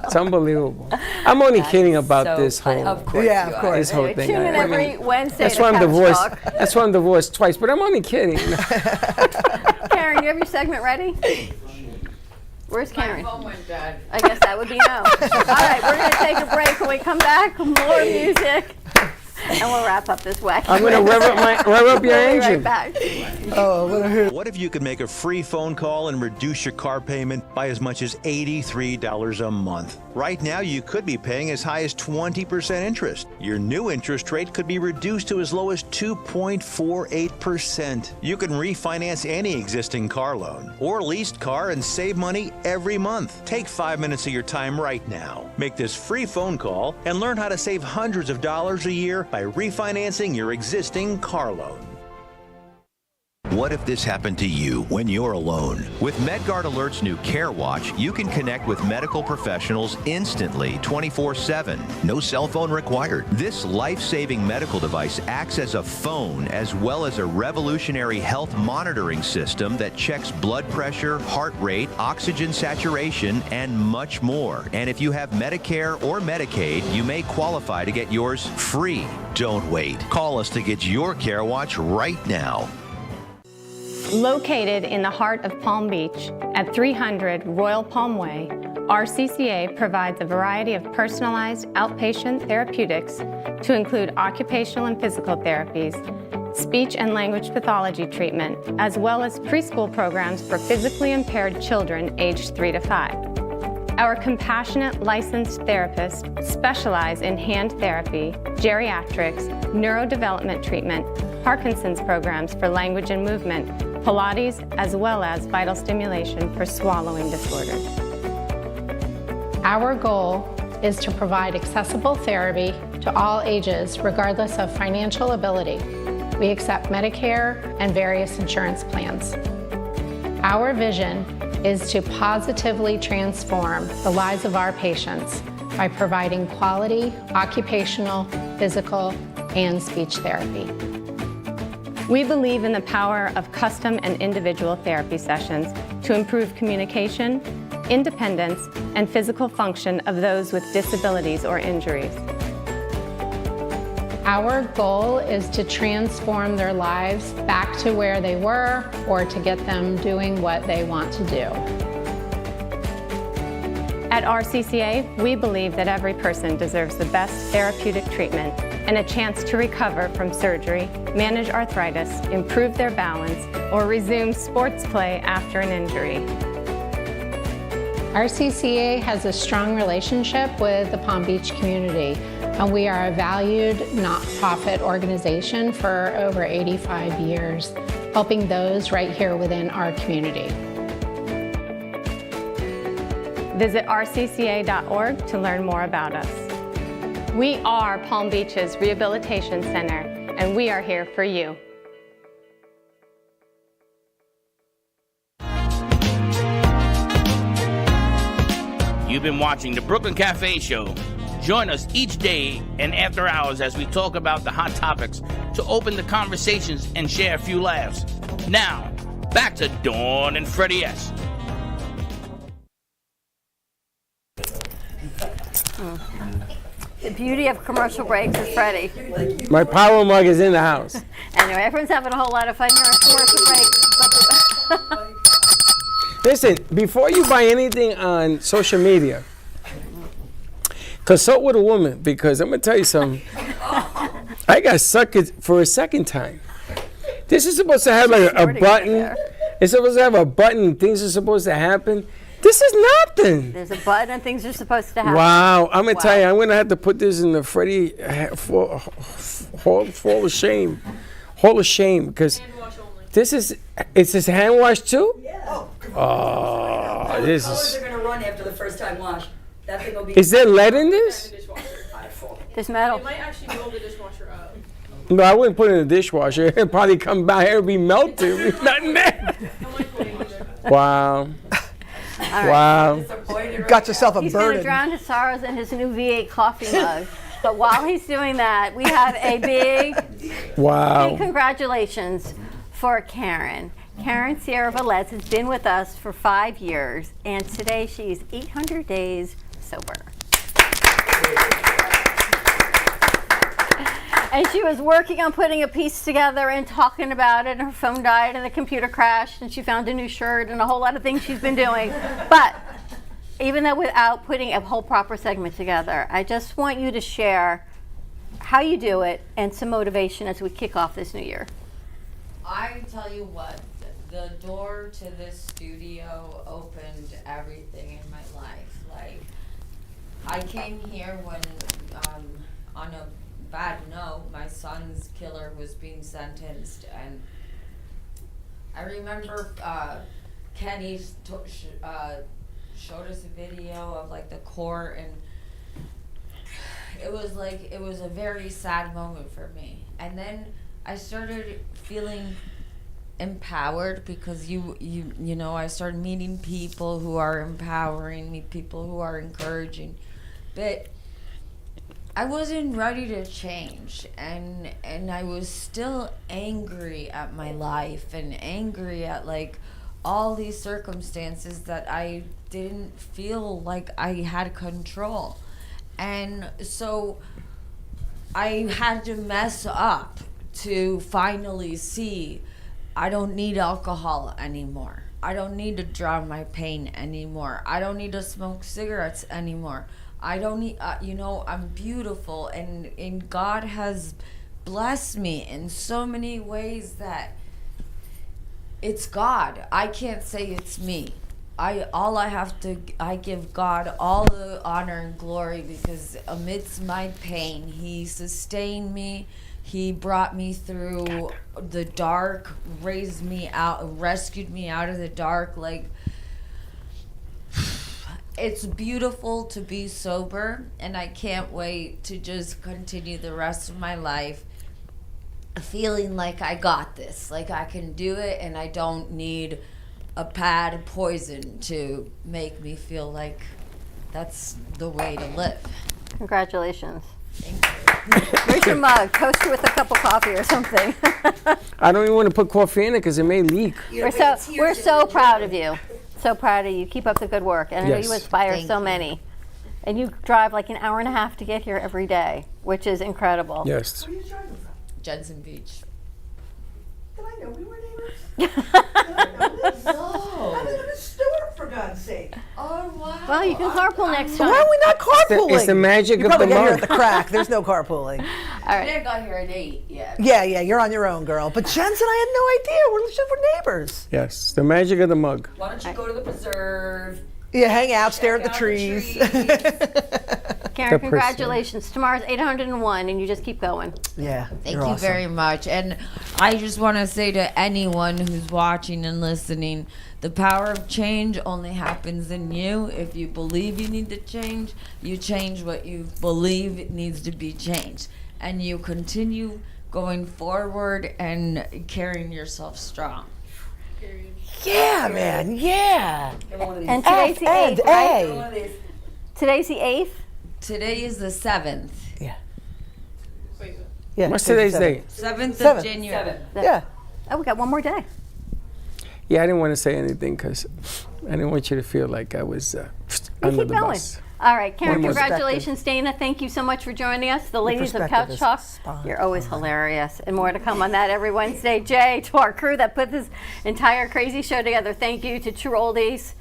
It's unbelievable. I'm only kidding about so this funny. whole, Of course Yeah, you of are. course. this whole Anyway, thing. tune in every Wednesday That's to why I'm Couch divorced. Talk. That's why I'm divorced twice, but I'm only kidding. Karen, you have your segment ready? Where's Karen? Oh my God. I guess that would be no. All right, we're going to take a break. When we come back, more music. And we'll wrap up this wacky. I'm going to rev up your We'll be engine. right back. What if you could make a free phone call and reduce your car payment by as much as $83 a month? Right now, you could be paying as high as 20% interest. Your new interest rate could be reduced to as low as 2.48%. You can refinance any existing car loan or leased car and save money every month. Take 5 minutes of your time right now. Make this free phone call and learn how to save hundreds of dollars a year by refinancing your existing car loan. What if this happened to you when you're alone? With MedGuard Alert's new Care Watch, you can connect with medical professionals instantly, 24/7. No cell phone required. This life-saving medical device acts as a phone as well as a revolutionary health monitoring system that checks blood pressure, heart rate, oxygen saturation, and much more. And if you have Medicare or Medicaid, you may qualify to get yours free. Don't wait. Call us to get your Care Watch right now. Located in the heart of Palm Beach at 300 Royal Palm Way, RCCA provides a variety of personalized outpatient therapeutics to include occupational and physical therapies, speech and language pathology treatment, as well as preschool programs for physically impaired children aged 3 to 5. Our compassionate licensed therapists specialize in hand therapy, geriatrics, neurodevelopment treatment, Parkinson's programs for language and movement, Pilates, as well as vital stimulation for swallowing disorders. Our goal is to provide accessible therapy to all ages, regardless of financial ability. We accept Medicare and various insurance plans. Our vision is to positively transform the lives of our patients by providing quality occupational, physical, and speech therapy. We believe in the power of custom and individual therapy sessions to improve communication, independence, and physical function of those with disabilities or injuries. Our goal is to transform their lives back to where they were or to get them doing what they want to do. At RCCA, we believe that every person deserves the best therapeutic treatment and a chance to recover from surgery, manage arthritis, improve their balance, or resume sports play after an injury. RCCA has a strong relationship with the Palm Beach community, and we are a valued not-profit organization for over 85 years, helping those right here within our community. Visit rcca.org to learn more about us. We are Palm Beach's Rehabilitation Center, and we are here for you. You've been watching the Brooklyn Cafe Show. Join us each day and after hours as we talk about the hot topics to open the conversations and share a few laughs. Now, back to Dawn and Freddie S. The beauty of commercial breaks is Freddie. My power mug is in the house. Anyway, everyone's having a whole lot of fun here at commercial break. Listen, before you buy anything on social media, consult with a woman, because I'm going to tell you something. I got sucked for a second time. This is supposed to have like a button. It's supposed to have a button. Things are supposed to happen. This is nothing. There's a button and things are supposed to happen. Wow. I'm going to tell you, I'm going to have to put this in the Freddie Hall of Shame. Hall of Shame, because this is, it's this hand wash too? Yeah. Oh, this is. They're going to run after the first time wash. That thing will be. Is there lead in this? There's metal. It might actually roll the dishwasher up. No, I wouldn't put it in the dishwasher. It'd probably come by here and be melted. There's nothing there. Wow. All wow. Got yourself a He's going to burden. drown his sorrows in his new V8 coffee mug. But while he's doing that, we have a big congratulations for Karen. Karen Sierra Velez has been with us for 5 years, and today she's 800 days sober. And she was working on putting a piece together and talking about it, and her phone died and the computer crashed and she found a new shirt and a whole lot of things she's been doing. But even though without putting a whole proper segment together, I just want you to share how you do it and some motivation as we kick off this new year. I tell you what, the door to this studio opened everything in my life. Like, I came here when, on a bad note, my son's killer was being sentenced, and I remember Kenny showed us a video of like the court, and it was a very sad moment for me. And then I started feeling empowered because you know, I started meeting people who are empowering me, people who are encouraging, but I wasn't ready to change, and I was still angry at my life and angry at like all these circumstances that I didn't feel like I had control. And so I had to mess up to finally see I don't need alcohol anymore. I don't need to drown my pain anymore. I don't need to smoke cigarettes anymore. I don't need, you know, I'm beautiful, and God has blessed me in so many ways that it's God. I can't say it's me. I give God all the honor and glory, because amidst my pain, He sustained me. He brought me through the dark, raised me out, rescued me out of the dark. Like, it's beautiful to be sober, and I can't wait to just continue the rest of my life feeling like I got this, like I can do it, and I don't need a pad poison to make me feel like that's the way to live. Congratulations. Thank you. Where's your mug? Toast it with a cup of coffee or something. I don't even want to put coffee in it because it may leak. We're so proud of you. So proud of you. Keep up the good work. And I know you inspire so many. And you drive like an hour and a half to get here every day, which is incredible. Yes. Where are you driving from? Jensen Beach. Did I know we were neighbors? Did I know this? Oh. I live in Stewart, for God's sake. Oh, wow. Well, you can carpool next time. Why are we not carpooling? It's the magic you of the probably get here mug. at the crack. There's no carpooling. All right. I got here at 8, yeah. Yeah, you're on your own, girl. But Jensen, I had no idea. We're neighbors. Yes, the magic of the mug. Why don't you go to the preserve? Yeah, hang out, stare at the trees. Karen, congratulations. Tomorrow's 801, and you just keep going. Yeah. Thank you very much. And I just want to say to anyone who's watching and listening, the power of change only happens in you. If you believe you need to change, you change what you believe it needs to be changed. And you continue going forward and carrying yourself strong. Yeah, man. Yeah. And today's the 8th, right? Today's the 8th? Today is the 7th. Yeah. Yeah. What's today's date? 7th of January. Yeah. Oh, we got one more day. Yeah, I didn't want to say anything because I didn't want you to feel like I was under Keep the going. bus. All right, Karen, One more congratulations, Dana. Thank you so much for joining us. The ladies of perspective Couch is Talk, spot you're always hilarious. And more to come on that every Wednesday. Jay, to our crew that put this entire crazy show together, thank you. To True Oldies,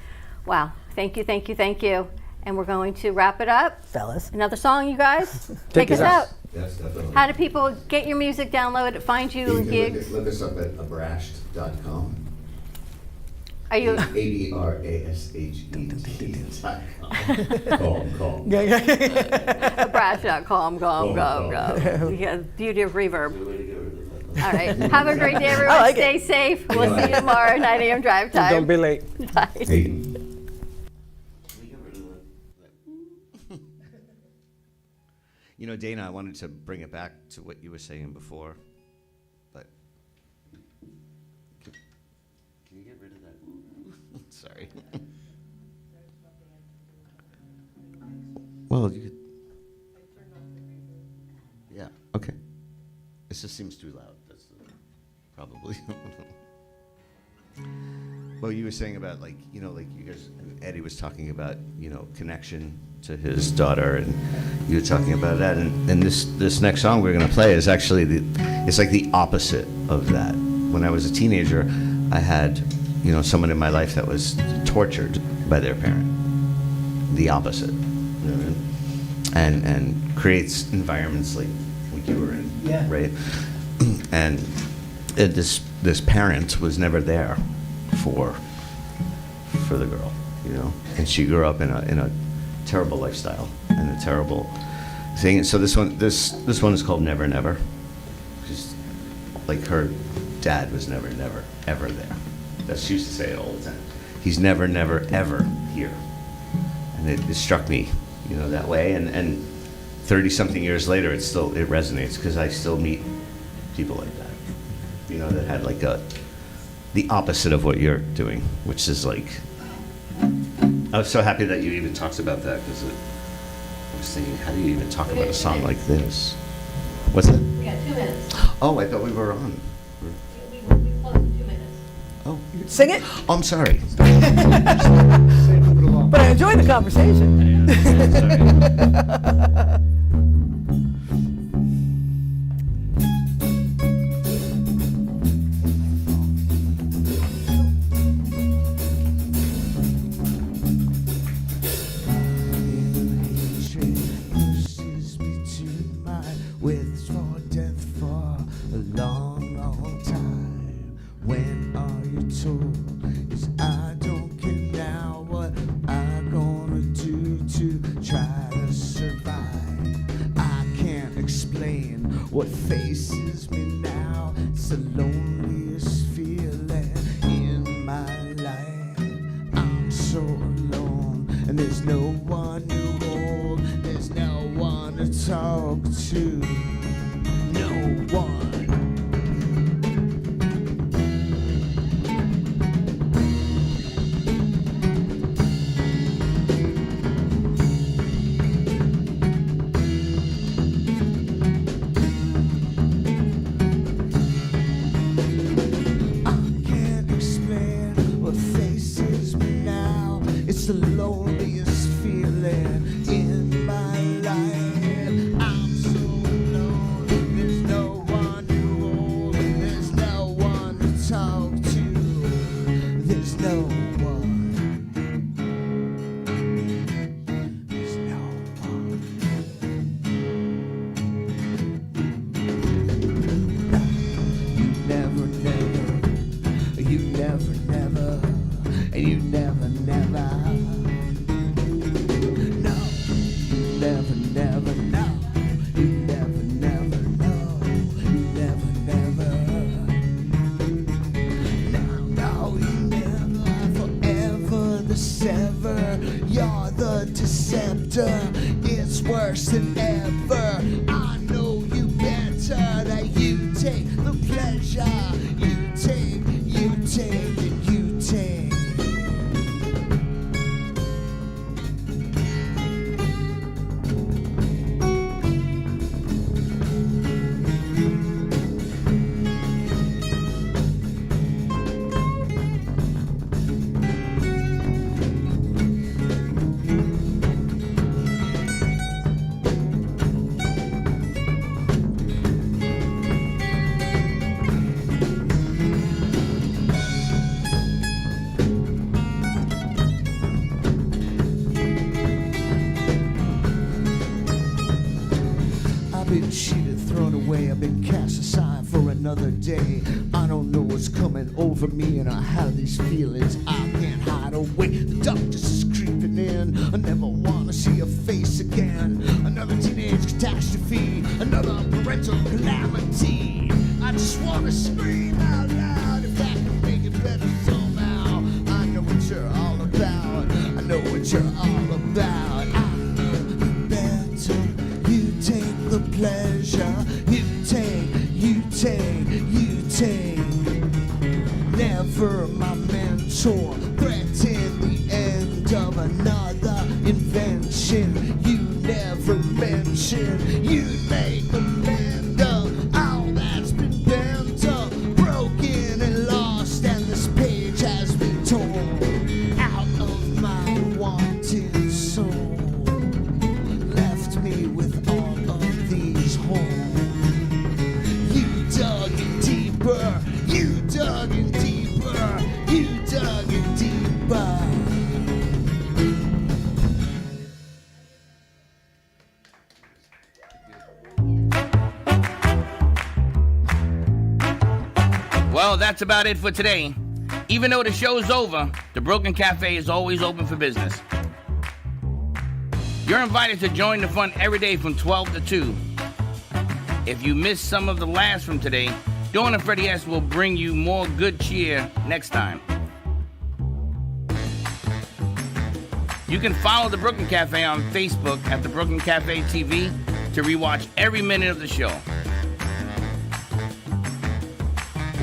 wow, thank you, thank you, thank you. And we're going to wrap it up. Fellas. Another song, you guys? Take us us out. out. Yes, definitely. How do people get your music, download it, find you, You can gigs? look us up at abrashed.com. Are you? ABRASHED.com. Calm. Abrashed.com, go. Yeah, beauty of reverb. All right. Have a great day, everyone. like Stay safe. We'll see you tomorrow, 9 a.m. drive time. Don't be late. Bye. You know, Dana, I wanted to bring it back to what you were saying before, but can you get rid of that? Sorry. Well, you could. Yeah. Okay. It just seems too loud. That's probably. Well, you were saying about like you guys, Eddie was talking about connection to his daughter, and you were talking about that, and this next song we're gonna play is actually it's like the opposite of that. When I was a teenager, I had someone in my life that was tortured by their parent. The opposite, and creates environments like you were in, right? And this parent was never there for the girl, and she grew up in a terrible lifestyle and a terrible thing. And so this one is called Never Never, because like her dad was never ever there. She used to say it all the time. He's never ever here, and it struck me, that way. And 30-something years later, it resonates because I still meet people like that, that had like the opposite of what you're doing, which is like, I was so happy that you even talked about that, because I was thinking, how do you even talk about a song like this? What's that? We got 2 minutes. Oh, I thought we were on. We closed in 2 minutes. Oh. Sing it. Oh, I'm sorry. But I enjoyed the conversation. What faces me now? It's the loneliest feeling in my life. I'm so alone, and there's no one to hold, there's no one to talk to, no one. It's the loneliest feeling in my life. I'm so alone, there's no one to hold, there's no one to talk to, there's no one. There's no one. You never, never, you never, never, and you never, never. You're the deceptor, it's worse than ever. I know you better, that you take the pleasure. You take, and you take. Cheated, thrown away, I've been cast aside for another day. I don't know what's coming over me, and I have these feelings I can't hide away. The darkness is creeping in, I never want to see your face again. Another teenage catastrophe, another parental calamity. I just want to scream out loud, if that can make it better somehow. I know what you're all about, I know what you're all about. I know better, you take the pleasure, you take, you take, you take. Never my mentor, threaten the end of another invention. You never mention, you'd make amend of all that's been bent up, broken and lost, and this page has been torn out of my wanting soul. Left me with all of these holes. You dug in deeper, you dug in deeper, you dug in deeper. Well, that's about it for today. Even though the show's over, the Broken Cafe is always open for business. You're invited to join the fun every day from 12 to 2. If you missed some of the laughs from today, Dawn and Freddie S. will bring you more good cheer next time. You can follow the Brooklyn Cafe on Facebook at the Brooklyn Cafe TV to rewatch every minute of the show.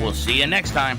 We'll see you next time.